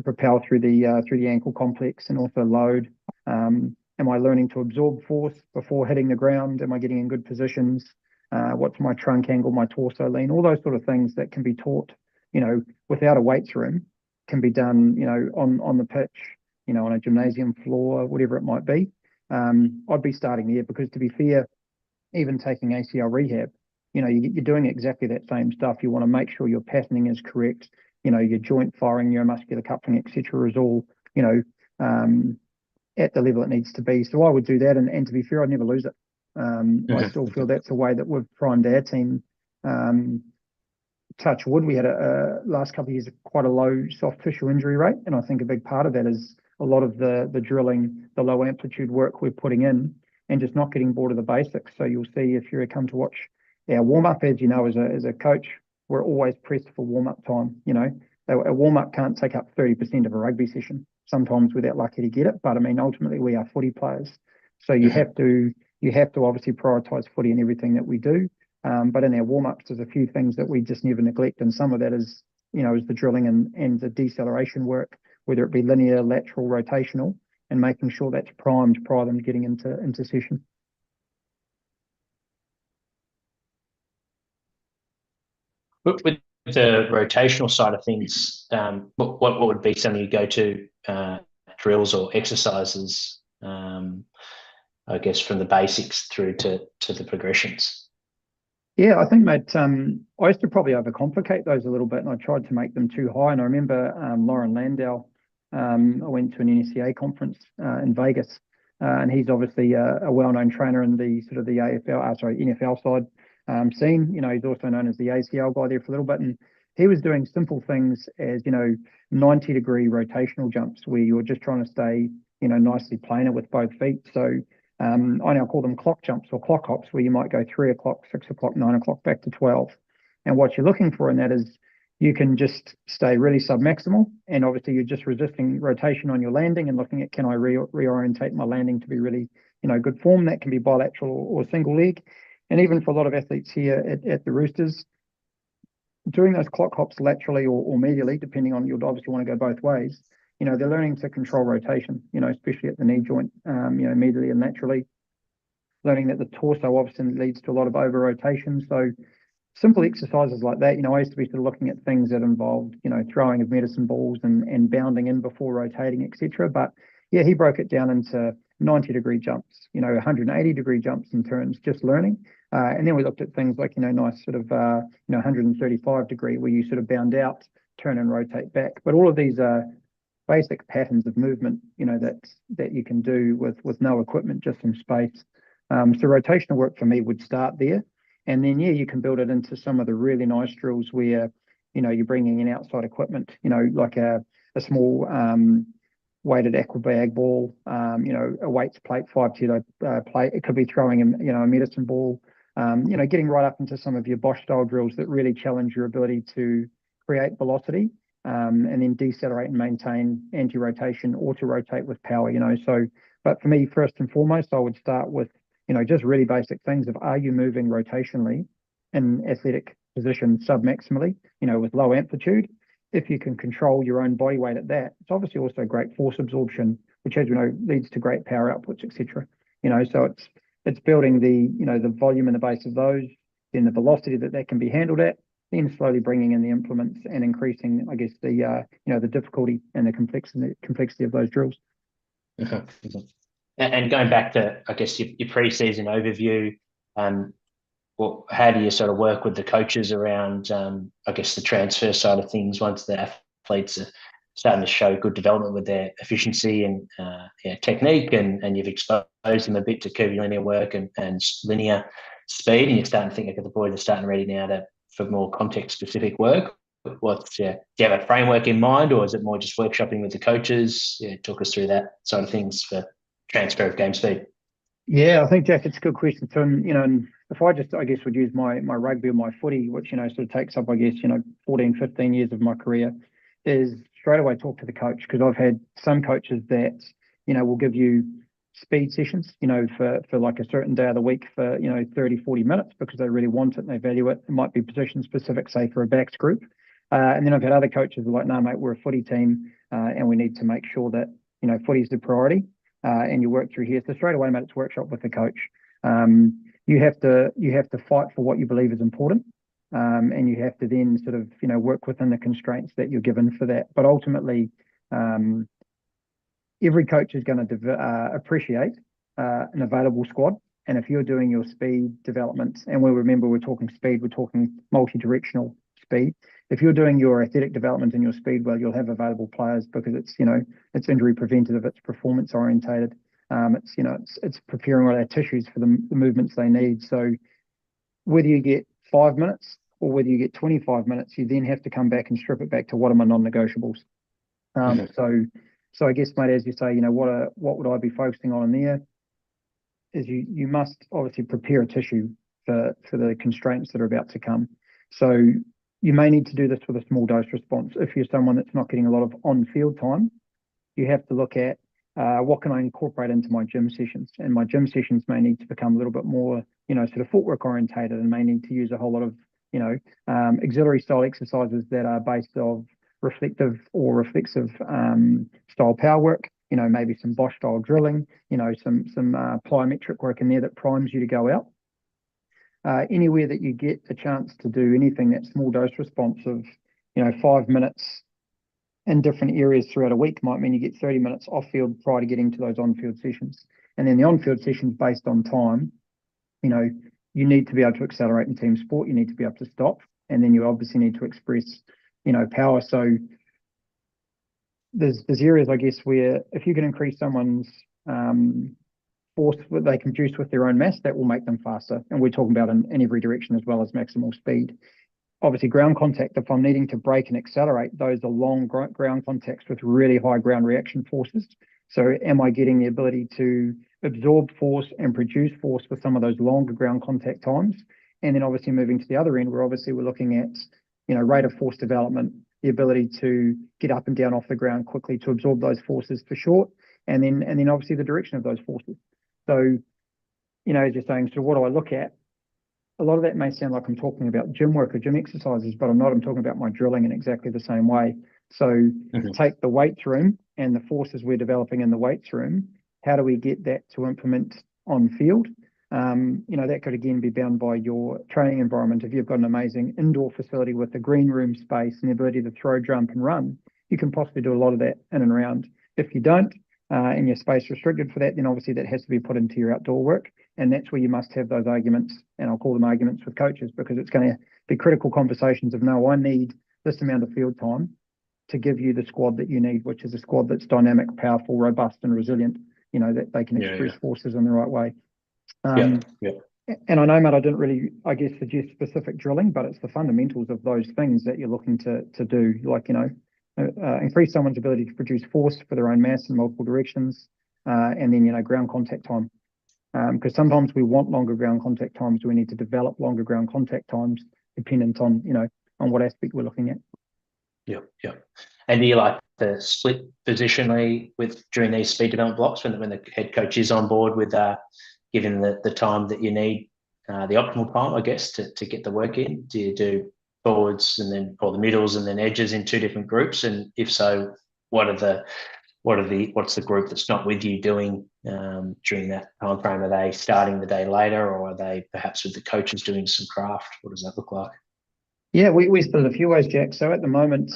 propel through the ankle complex and also load? Am I learning to absorb force before hitting the ground? Am I getting in good positions? What's my trunk angle, my torso lean? All those sort of things that can be taught, you know, without a weights room, can be done, you know, on the pitch, you know, on a gymnasium floor, whatever it might be. I'd be starting there because, to be fair, even taking ACL rehab, you know, you're doing exactly that same stuff. You want to make sure your patterning is correct. You know, your joint firing, neuromuscular coupling, etc., is all, you know, at the level it needs to be. So I would do that, and to be fair, I'd never lose it. I still feel that's a way that we've primed our team. Touch wood, we had a last couple of years quite a low soft tissue injury rate, and I think a big part of that is a lot of the drilling, the low amplitude work we're putting in, and just not getting bored of the basics. So you'll see if you come to watch our warm up, as you know, as a coach, we're always pressed for warm up time. You know, a warm up can't take up 30% of a rugby session. Sometimes we're that lucky to get it, but I mean, ultimately we are footy players, so you have to obviously prioritise footy in everything that we do. But in our warm ups, there's a few things that we just never neglect, and some of that is, you know, is the drilling and the deceleration work, whether it be linear, lateral, rotational, and making sure that's primed prior to them getting into session. With the rotational side of things, what would be some of your go-to drills or exercises? I guess from the basics through to the progressions. Yeah, I think, mate, I used to probably overcomplicate those a little bit, and I tried to make them too high. And I remember Lauren Landau, I went to an NSCA conference in Vegas, and he's obviously a well-known trainer in the sort of the NFL side scene. He's also known as the ACL guy there for a little bit, and he was doing simple things as 90-degree rotational jumps where you're just trying to stay nicely planar with both feet. So I now call them clock jumps or clock hops, where you might go 3 o'clock, 6 o'clock, 9 o'clock back to 12. And what you're looking for in that is you can just stay really submaximal, and obviously you're just resisting rotation on your landing and looking at, can I reorientate my landing to be really good form? That can be bilateral or single leg. And even for a lot of athletes here at the Roosters, doing those clock hops laterally or medially, depending on, you'll obviously want to go both ways. They're learning to control rotation, especially at the knee joint, medially and laterally. Learning that the torso obviously leads to a lot of over rotation. So simple exercises like that. I used to be sort of looking at things that involved, throwing of medicine balls and bounding in before rotating, etc. But yeah, he broke it down into 90-degree jumps, 180-degree jumps in turns, just learning. And then we looked at things like, nice sort of, 135-degree where you sort of bound out, turn and rotate back. But all of these are basic patterns of movement, that you can do with no equipment, just some space. So rotational work for me would start there. And then, yeah, you can build it into some of the really nice drills where, you're bringing in outside equipment, like a small weighted aqua bag ball, a weights plate, 5 kilo plate. It could be throwing, a medicine ball, getting right up into some of your Bosch style drills that really challenge your ability to create velocity, and then decelerate and maintain anti-rotation, auto-rotate with power, So, but for me, first and foremost, I would start with, just really basic things of, are you moving rotationally in athletic position submaximally, with low amplitude? If you can control your own body weight at that, it's obviously also great force absorption, which, as we know, leads to great power outputs, etc. So it's building the volume and the base of those, then the velocity that can be handled at, then slowly bringing in the implements and increasing, I guess, the difficulty and the complexity of those drills. Uh-huh. And going back to, I guess, your pre-season overview, well, how do you sort of work with the coaches around, I guess, the transfer side of things once the athletes are starting to show good development with their efficiency and technique, and you've exposed them a bit to curvilinear work and linear speed, and you're starting to think, okay, the boys are starting ready now for more context-specific work? Do you have a framework in mind, or is it more just workshopping with the coaches? Yeah, talk us through that side of things for transfer of game speed. Yeah, I think, Jack, it's a good question. So, and if I just, I guess, would use my rugby or my footy, which, sort of takes up, I guess, 14, 15 years of my career, is straight away talk to the coach, because I've had some coaches that, will give you speed sessions, for like a certain day of the week for, 30, 40 minutes because they really want it and they value it. It might be position specific, say, for a backs group. And then I've had other coaches who are like, no, mate, we're a footy team, and we need to make sure that, footy's the priority. And you work through here. So straight away, mate, it's workshop with the coach. You have to fight for what you believe is important, and you have to then sort of work within the constraints that you're given for that. But ultimately, every coach is going to appreciate an available squad. And if you're doing your speed development, and we'll remember we're talking speed, we're talking multi-directional speed. If you're doing your athletic development and your speed well, you'll have available players because it's injury preventative, it's performance orientated, it's preparing all our tissues for the movements they need. So whether you get 5 minutes or whether you get 25 minutes, you then have to come back and strip it back to what are my non-negotiables. So I guess, mate, as you say, what would I be focusing on in there is you must obviously prepare a tissue for the constraints that are about to come. So you may need to do this with a small dose response. If you're someone that's not getting a lot of on-field time, you have to look at what can I incorporate into my gym sessions, and my gym sessions may need to become a little bit more, sort of footwork orientated, and may need to use a whole lot of, auxiliary style exercises that are based off reflective or reflexive style power work. Maybe some Bosch style drilling. Some plyometric work in there that primes you to go out. anywhere that you get a chance to do anything that's small dose response of, 5 minutes in different areas throughout a week might mean you get 30 minutes off field prior to getting to those on-field sessions. And then the on-field sessions based on time, you need to be able to accelerate in team sport, you need to be able to stop, and then you obviously need to express, power. So there's areas, I guess, where if you can increase someone's force that they can produce with their own mass, that will make them faster. And we're talking about in every direction as well as maximal speed. Obviously, ground contact, if I'm needing to brake and accelerate, those are long ground contacts with really high ground reaction forces. So am I getting the ability to absorb force and produce force with some of those longer ground contact times? And then obviously moving to the other end, we're looking at, rate of force development, the ability to get up and down off the ground quickly to absorb those forces for short, and then obviously the direction of those forces. So, as you're saying, so what do I look at? A lot of that may sound like I'm talking about gym work or gym exercises, but I'm not. I'm talking about my drilling in exactly the same way. So take the weights room and the forces we're developing in the weights room. How do we get that to implement on field? That could again be bound by your training environment. If you've got an amazing indoor facility with a green room space and the ability to throw, jump and run, you can possibly do a lot of that in and around. If you don't, and your space restricted for that, then obviously that has to be put into your outdoor work. And that's where you must have those arguments, and I'll call them arguments with coaches, because it's going to be critical conversations of, no, I need this amount of field time to give you the squad that you need, which is a squad that's dynamic, powerful, robust and resilient, that they can express forces in the right way. And I know, Matt, I didn't really, suggest specific drilling, but it's the fundamentals of those things that you're looking to do, like, increase someone's ability to produce force for their own mass in multiple directions, and then, ground contact time. Because sometimes we want longer ground contact times, we need to develop longer ground contact times dependent on, on what aspect we're looking at. Yeah. And do you like to split positionally during these speed development blocks when the head coach is on board with giving the time that you need, the optimal time, I guess, to get the work in? Do you do forwards or the middles and then edges in two different groups? And if so, what's the group that's not with you doing during that time frame? Are they starting the day later, or are they perhaps with the coaches doing some craft? What does that look like? Yeah, we split it a few ways, Jack. So at the moment,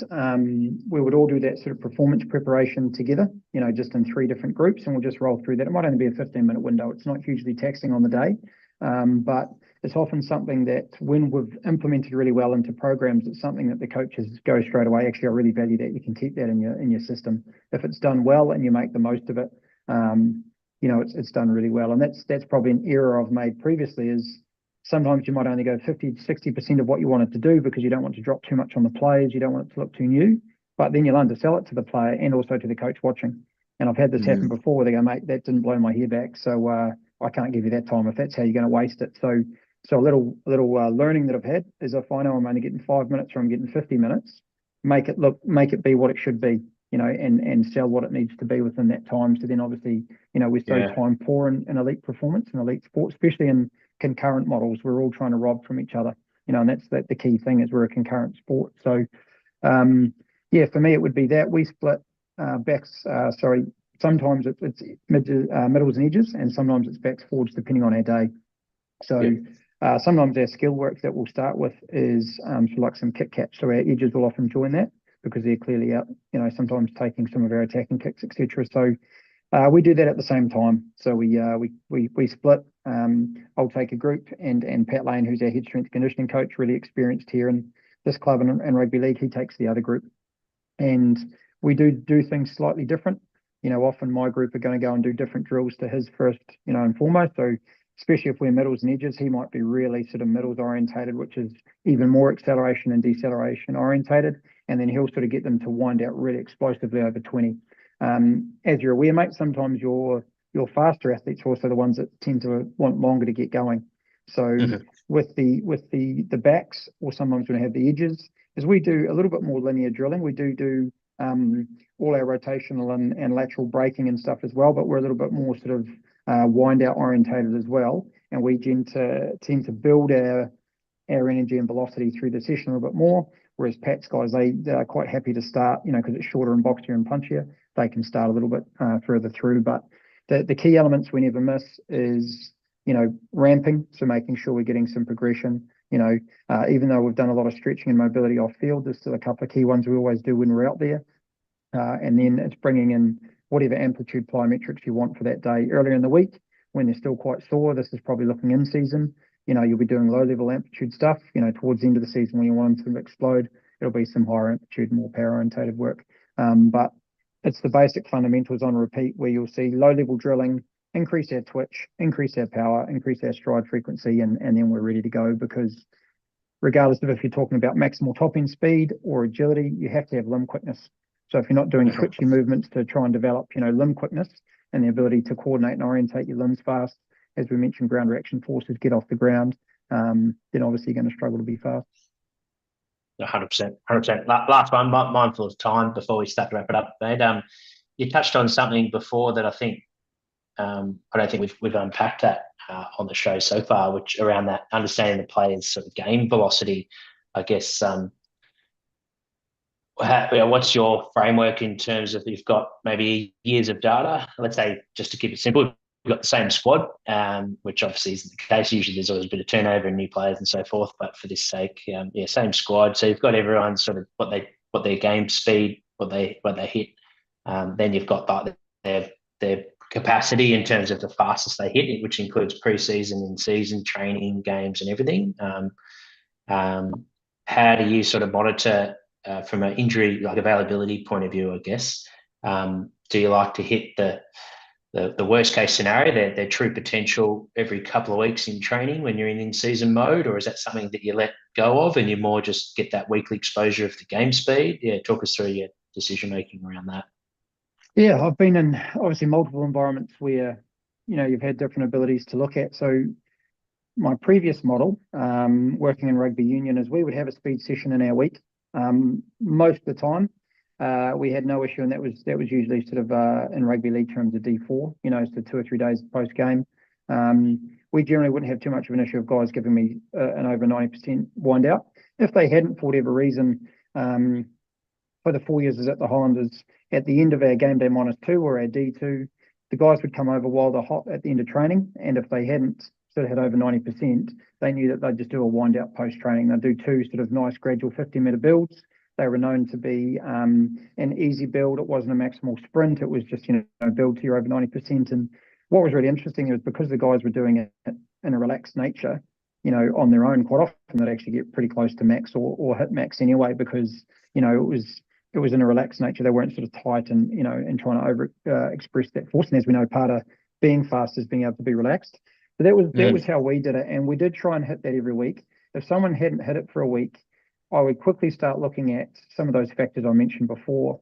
we would all do that sort of performance preparation together, just in 3 different groups, and we'll just roll through that. It might only be a 15-minute window. It's not hugely taxing on the day, but it's often something that when we've implemented really well into programs, it's something that the coaches go straight away. Actually, I really value that. You can keep that in your system. If it's done well and you make the most of it, it's done really well. And that's probably an error I've made previously, is sometimes you might only go 50-60% of what you want it to do because you don't want to drop too much on the players. You don't want it to look too new, but then you'll undersell it to the player and also to the coach watching. And I've had this happen before, where they go, mate, that didn't blow my hair back, so I can't give you that time if that's how you're going to waste it. So a little learning that I've had is, if I know I'm only getting 5 minutes or I'm getting 50 minutes, make it be what it should be, and sell what it needs to be within that time. So then obviously, we're so time poor in elite performance and elite sports, especially in concurrent models. We're all trying to rob from each other, and that's the key thing, is we're a concurrent sport. So for me, it would be that we split backs. Sometimes it's middles and edges, and sometimes it's backs forwards, depending on our day. So sometimes our skill work that we'll start with is like some kick catch. So our edges will often join that because they're clearly out, sometimes taking some of our attacking kicks, etc. So we do that at the same time. So we split. I'll take a group, and Pat Lane, who's our head strength conditioning coach, really experienced here in this club and rugby league, he takes the other group. And we do things slightly different. Often my group are going to go and do different drills to his first, and foremost. So especially if we're middles and edges, he might be really sort of middles orientated, which is even more acceleration and deceleration orientated. And then he'll sort of get them to wind out really explosively over 20. As you're aware, mate, sometimes your faster athletes are also the ones that tend to want longer to get going. So with the backs, or sometimes when I have the edges, is we do a little bit more linear drilling. We do all our rotational and lateral braking and stuff as well, but we're a little bit more sort of wind out orientated as well. And we tend to build our energy and velocity through the session a little bit more. Whereas Pat's guys, they're quite happy to start, because it's shorter and boxier and punchier, they can start a little bit further through. But the key elements we never miss is ramping, so making sure we're getting some progression. Even though we've done a lot of stretching and mobility off field, there's still a couple of key ones we always do when we're out there. And then it's bringing in whatever amplitude plyometrics you want for that day. Earlier in the week, when they're still quite sore, this is probably looking in season. You'll be doing low level amplitude stuff. Towards the end of the season when you want them to explode, it'll be some higher amplitude, more power orientated work. But it's the basic fundamentals on repeat where you'll see low level drilling, increase our twitch, increase our power, increase our stride frequency, and then we're ready to go. Because regardless of if you're talking about maximal top end speed or agility, you have to have limb quickness. So if you're not doing twitchy movements to try and develop, limb quickness and the ability to coordinate and orientate your limbs fast, as we mentioned, ground reaction forces get off the ground, then obviously you're going to struggle to be fast. 100%, 100%. Last one, mindful of time before we start to wrap it up, mate. You touched on something before that I think I don't think we've unpacked that on the show so far, which around that understanding the players' sort of game velocity. I guess what's your framework in terms of you've got maybe years of data? Let's say, just to keep it simple, we've got the same squad, which obviously isn't the case. Usually there's always a bit of turnover and new players and so forth. But for this sake, same squad. So you've got everyone sort of what their game speed, what they hit. Then you've got their capacity in terms of the fastest they hit, which includes pre-season, in-season training, games, and everything. How do you sort of monitor from an injury availability point of view? I guess do you like to hit the worst case scenario, their true potential every couple of weeks in training when you're in season mode, or is that something that you let go of and you more just get that weekly exposure of the game speed? Talk us through your decision making around that. Yeah, I've been in obviously multiple environments where you've had different abilities to look at. So my previous model, working in rugby union, is we would have a speed session in our week. Most of the time, we had no issue, and that was usually sort of in rugby league terms a D4. So 2 or 3 days post game. We generally wouldn't have too much of an issue of guys giving me an over 90% wind out. If they hadn't, for whatever reason, for the 4 years at the Highlanders, at the end of our game day -2 or our D2, the guys would come over while they're hot at the end of training, and if they hadn't sort of had over 90%, they knew that they'd just do a wind out post training. They'd do 2 sort of nice gradual 50-meter builds. They were known to be an easy build. It wasn't a maximal sprint. It was just build to your over 90%. And what was really interesting was because the guys were doing it in a relaxed nature, on their own, quite often they'd actually get pretty close to max or hit max anyway, because it was in a relaxed nature. They weren't sort of tight and and trying to over express that force. And as we know, part of being fast is being able to be relaxed. So that was how we did it, and we did try and hit that every week. If someone hadn't hit it for a week, I would quickly start looking at some of those factors I mentioned before.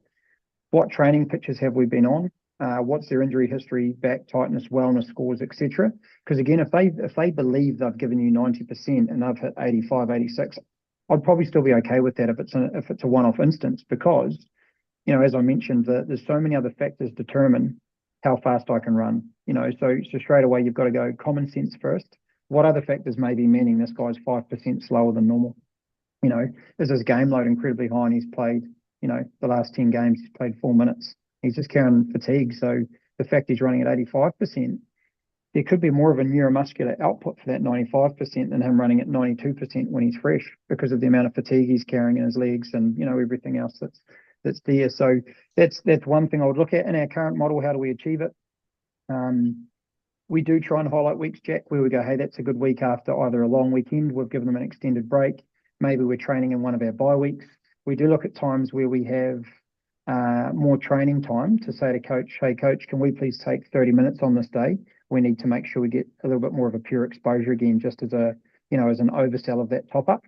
What training pitches have we been on? What's their injury history, back tightness, wellness scores, etc. Because again, if they believe they've given you 90% and they've hit 85, 86, I'd probably still be okay with that if it's a one-off instance, because as I mentioned, there's so many other factors determine how fast I can run. So straight away you've got to go common sense first. What other factors may be meaning this guy's 5% slower than normal? Is his game load incredibly high and he's played, the last 10 games, he's played 4 minutes. He's just carrying fatigue. So the fact he's running at 85%, there could be more of a neuromuscular output for that 95% than him running at 92% when he's fresh, because of the amount of fatigue he's carrying in his legs and, everything else that's there. So that's one thing I would look at in our current model. How do we achieve it? We do try and highlight weeks, Jack, where we go, hey, that's a good week after either a long weekend, we've given them an extended break. Maybe we're training in one of our bye weeks. We do look at times where we have more training time to say to coach, hey, coach, can we please take 30 minutes on this day? We need to make sure we get a little bit more of a pure exposure again, just as as an oversell of that top up.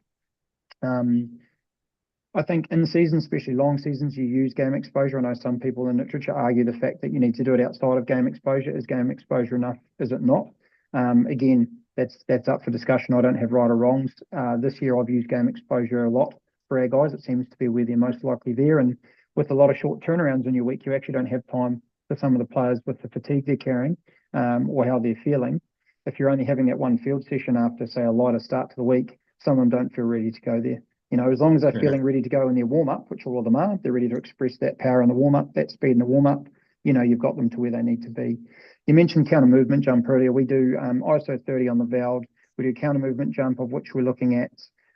I think in season, especially long seasons, you use game exposure. I know some people in literature argue the fact that you need to do it outside of game exposure. Is game exposure enough? Is it not? Again, that's up for discussion. I don't have right or wrongs. This year I've used game exposure a lot for our guys. It seems to be where they're most likely there. And with a lot of short turnarounds in your week, you actually don't have time for some of the players with the fatigue they're carrying or how they're feeling. If you're only having that one field session after, say, a lighter start to the week, some of them don't feel ready to go there. As long as they're feeling ready to go in their warm-up, which all of them are, they're ready to express that power in the warm-up, that speed in the warm-up, you've got them to where they need to be. You mentioned counter movement jump earlier. We do ISO 30 on the valve. We do counter movement jump, of which we're looking at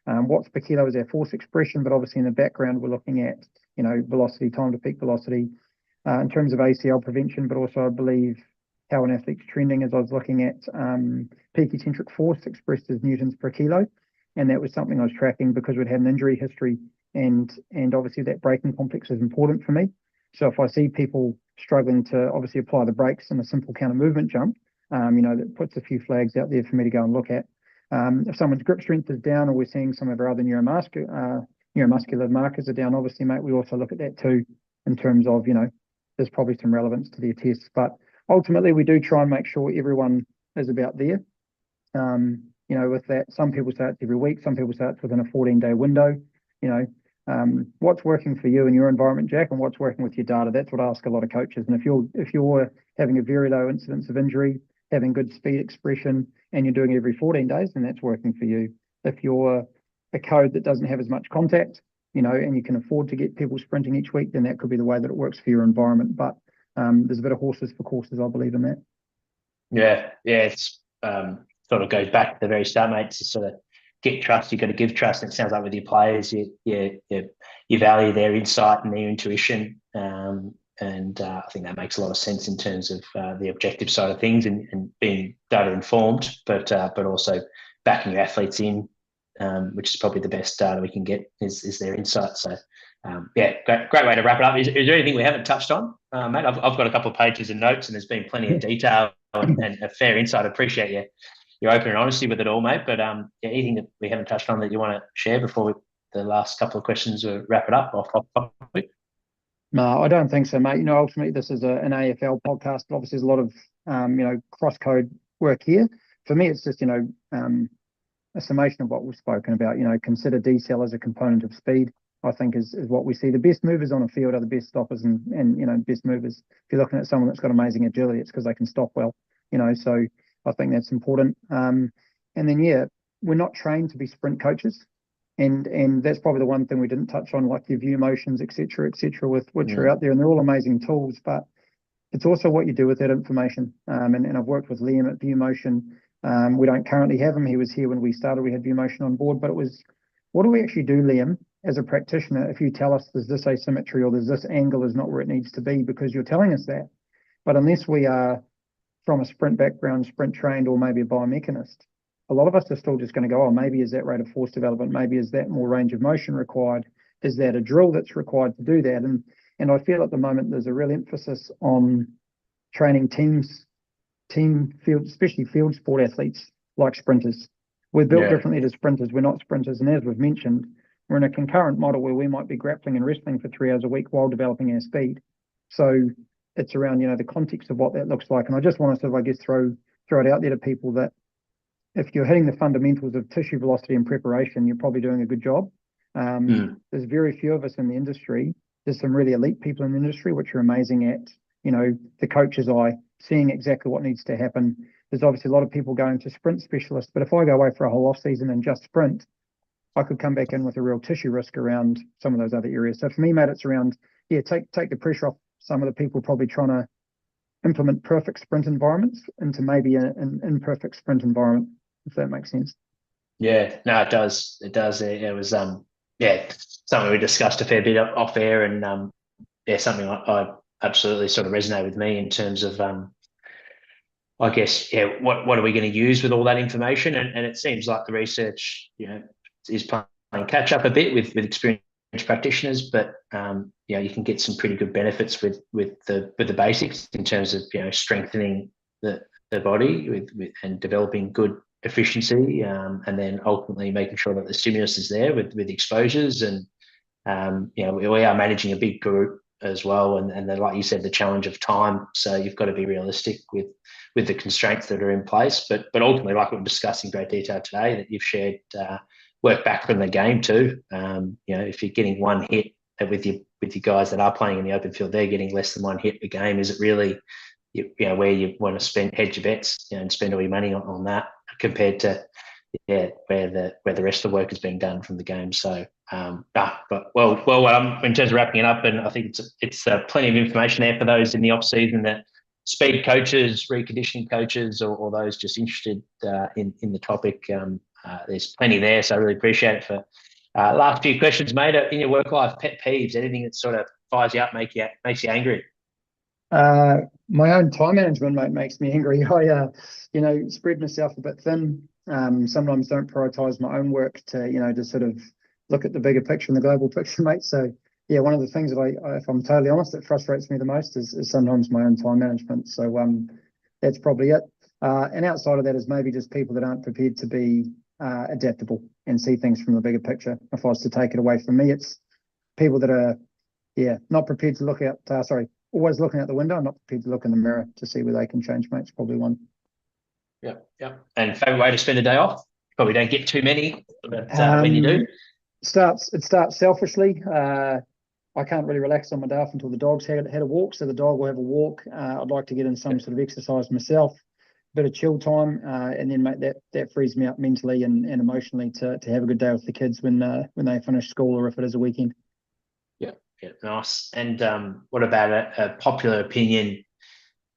watts per kilo is our force expression, but obviously in the background we're looking at velocity, time to peak velocity, in terms of ACL prevention, but also I believe how an athlete's trending, as I was looking at peak eccentric force expressed as newtons per kilo, and that was something I was tracking because we'd had an injury history, and obviously that braking complex is important for me. So if I see people struggling to obviously apply the brakes in a simple counter movement jump, that puts a few flags out there for me to go and look at. If someone's grip strength is down, or we're seeing some of our other neuromuscular markers are down, obviously, mate, we also look at that too, in terms of, there's probably some relevance to their tests. But ultimately, we do try and make sure everyone is about there. With that, some people say it's every week, some people say it's within a 14-day window. What's working for you in your environment, Jack, and what's working with your data? That's what I ask a lot of coaches. And if you're having a very low incidence of injury, having good speed expression, and you're doing it every 14 days, then that's working for you. If you're a code that doesn't have as much contact, and you can afford to get people sprinting each week, then that could be the way that it works for your environment. But there's a bit of horses for courses, I believe in that. Yeah, it's sort of goes back to the very start, mate. To sort of get trust, you've got to give trust. And it sounds like with your players, you value their insight and their intuition, and I think that makes a lot of sense in terms of the objective side of things and being data informed, but also backing your athletes in, which is probably the best data we can get is their insight. So great way to wrap it up. Is there anything we haven't touched on, mate? I've got a couple of pages of notes, and there's been plenty of detail and a fair insight. I appreciate your open and honesty with it all, mate. But anything that we haven't touched on that you want to share before the last couple of questions we'll wrap it up off topic? No, I don't think so, mate. Ultimately, this is an AFL podcast, but obviously there's a lot of, cross-code work here. For me, it's just, a summation of what we've spoken about. Consider decel as a component of speed, I think is what we see. The best movers on a field are the best stoppers and best movers. If you're looking at someone that's got amazing agility, it's because they can stop well, so I think that's important. And then, we're not trained to be sprint coaches. And that's probably the one thing we didn't touch on, like your view motions, et cetera, with which are out there, and they're all amazing tools, but it's also what you do with that information. And I've worked with Liam at View Motion. We don't currently have him. He was here when we started. We had View Motion on board, but it was, what do we actually do, Liam, as a practitioner, if you tell us there's this asymmetry or there's this angle is not where it needs to be, because you're telling us that. But unless we are from a sprint background, sprint trained, or maybe a biomechanist, a lot of us are still just going to go, maybe is that rate of force development? Maybe is that more range of motion required? Is that a drill that's required to do that? And I feel at the moment there's a real emphasis on training team field, especially field sport athletes like sprinters. We're built differently to sprinters. We're not sprinters. And as we've mentioned, we're in a concurrent model where we might be grappling and wrestling for 3 hours a week while developing our speed. So it's around, the context of what that looks like. And I just want to sort of, throw it out there to people that if you're hitting the fundamentals of tissue velocity and preparation, you're probably doing a good job. There's very few of us in the industry. There's some really elite people in the industry, which are amazing at, the coach's eye, seeing exactly what needs to happen. There's obviously a lot of people going to sprint specialists, but if I go away for a whole off season and just sprint, I could come back in with a real tissue risk around some of those other areas. So for me, mate, it's around, take the pressure off some of the people probably trying to implement perfect sprint environments into maybe an imperfect sprint environment, if that makes sense. Yeah, no, it does. It does. It was something we discussed a fair bit off air, and something I absolutely sort of resonate with me in terms of I guess what are we going to use with all that information? And it seems like the research is playing catch up a bit with experienced practitioners, but you can get some pretty good benefits with the basics in terms of strengthening the body with and developing good efficiency, and then ultimately making sure that the stimulus is there with exposures, and we are managing a big group as well, and then, like you said, the challenge of time. So you've got to be realistic with the constraints that are in place, but ultimately, like we've discussed in great detail today, that you've shared work back from the game too. If you're getting one hit with your guys that are playing in the open field, they're getting less than one hit a game. Is it hedge your bets and spend all your money on that, compared to where the rest of the work is being done from the game. So but in terms of wrapping it up, and I think it's plenty of information there for those in the off season, that speed coaches, reconditioning coaches, or those just interested in the topic. There's plenty there, so I really appreciate it. For last few questions, mate. In your work life, pet peeves, anything that sort of fires you up, makes you angry? My own time management, mate, makes me angry. I, spread myself a bit thin. Sometimes don't prioritize my own work to sort of look at the bigger picture and the global picture, mate. So, yeah, one of the things that if I'm totally honest, that frustrates me the most is sometimes my own time management. So, that's probably it. And outside of that is maybe just people that aren't prepared to be adaptable and see things from the bigger picture. If I was to take it away from me, it's people that are, not prepared to look out, always looking out the window, not prepared to look in the mirror to see where they can change, mate. It's probably one. Yeah. And favorite way to spend a day off? Probably don't get too many, but when you do, it starts selfishly. I can't really relax on my day off until the dog's had a walk. So the dog will have a walk. I'd like to get in some sort of exercise myself, a bit of chill time, and then, mate, that frees me up mentally and emotionally to have a good day with the kids when they finish school, or if it is a weekend. Yeah, nice. And what about a popular opinion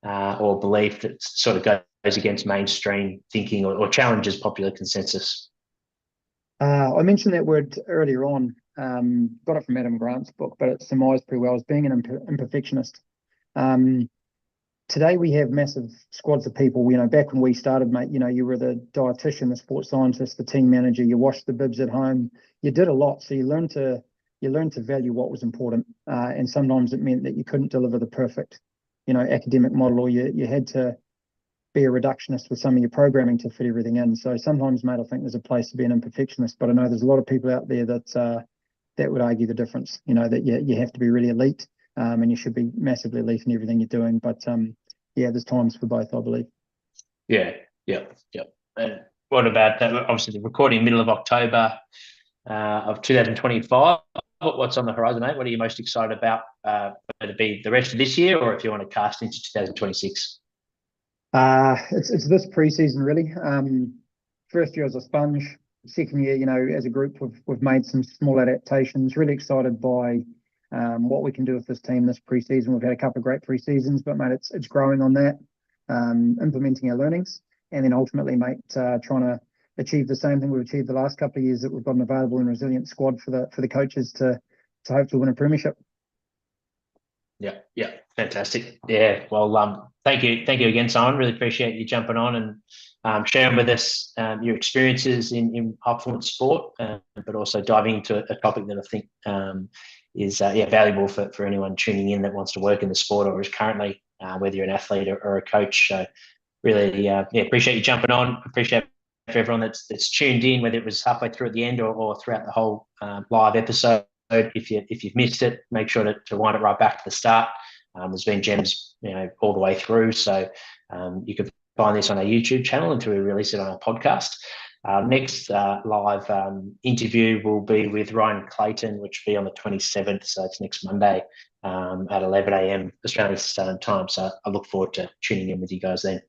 or belief that sort of goes against mainstream thinking, or challenges popular consensus? I mentioned that word earlier on. Got it from Adam Grant's book, but it surmised pretty well as being an imperfectionist. Today we have massive squads of people. Back when we started, mate, you were the dietitian, the sports scientist, the team manager. You washed the bibs at home. You did a lot, so you learned to value what was important. And sometimes it meant that you couldn't deliver the perfect, academic model, or you had to be a reductionist with some of your programming to fit everything in. So sometimes, mate, I think there's a place to be an imperfectionist, but I know there's a lot of people out there that would argue the difference, that you have to be really elite, and you should be massively elite in everything you're doing. But there's times for both, I believe. Yeah. And what about obviously the recording middle of October of 2025? What's on the horizon, mate? What are you most excited about, whether it be the rest of this year, or if you want to cast into 2026? It's this preseason, really. First year as a sponge, second year, as a group, we've made some small adaptations. Really excited by what we can do with this team this preseason. We've had a couple of great preseasons, but, mate, it's growing on that, implementing our learnings, and then ultimately, mate, trying to achieve the same thing we've achieved the last couple of years, that we've got an available and resilient squad for the coaches to hopefully win a premiership. Yeah, fantastic. Yeah, well, thank you again, Simon. Really appreciate you jumping on and sharing with us your experiences in high performance sport, but also diving into a topic that I think is valuable for anyone tuning in that wants to work in the sport, or is currently, whether you're an athlete or a coach. So really, appreciate you jumping on. Appreciate for everyone that's tuned in, whether it was halfway through at the end or throughout the whole live episode. If you've missed it, make sure to wind it right back to the start. There's been gems, all the way through. So you can find this on our YouTube channel until we release it on our podcast. Next live interview will be with Ryan Clayton, which will be on the 27th. So it's next Monday at 11 a.m. Australian Standard Time. So I look forward to tuning in with you guys then.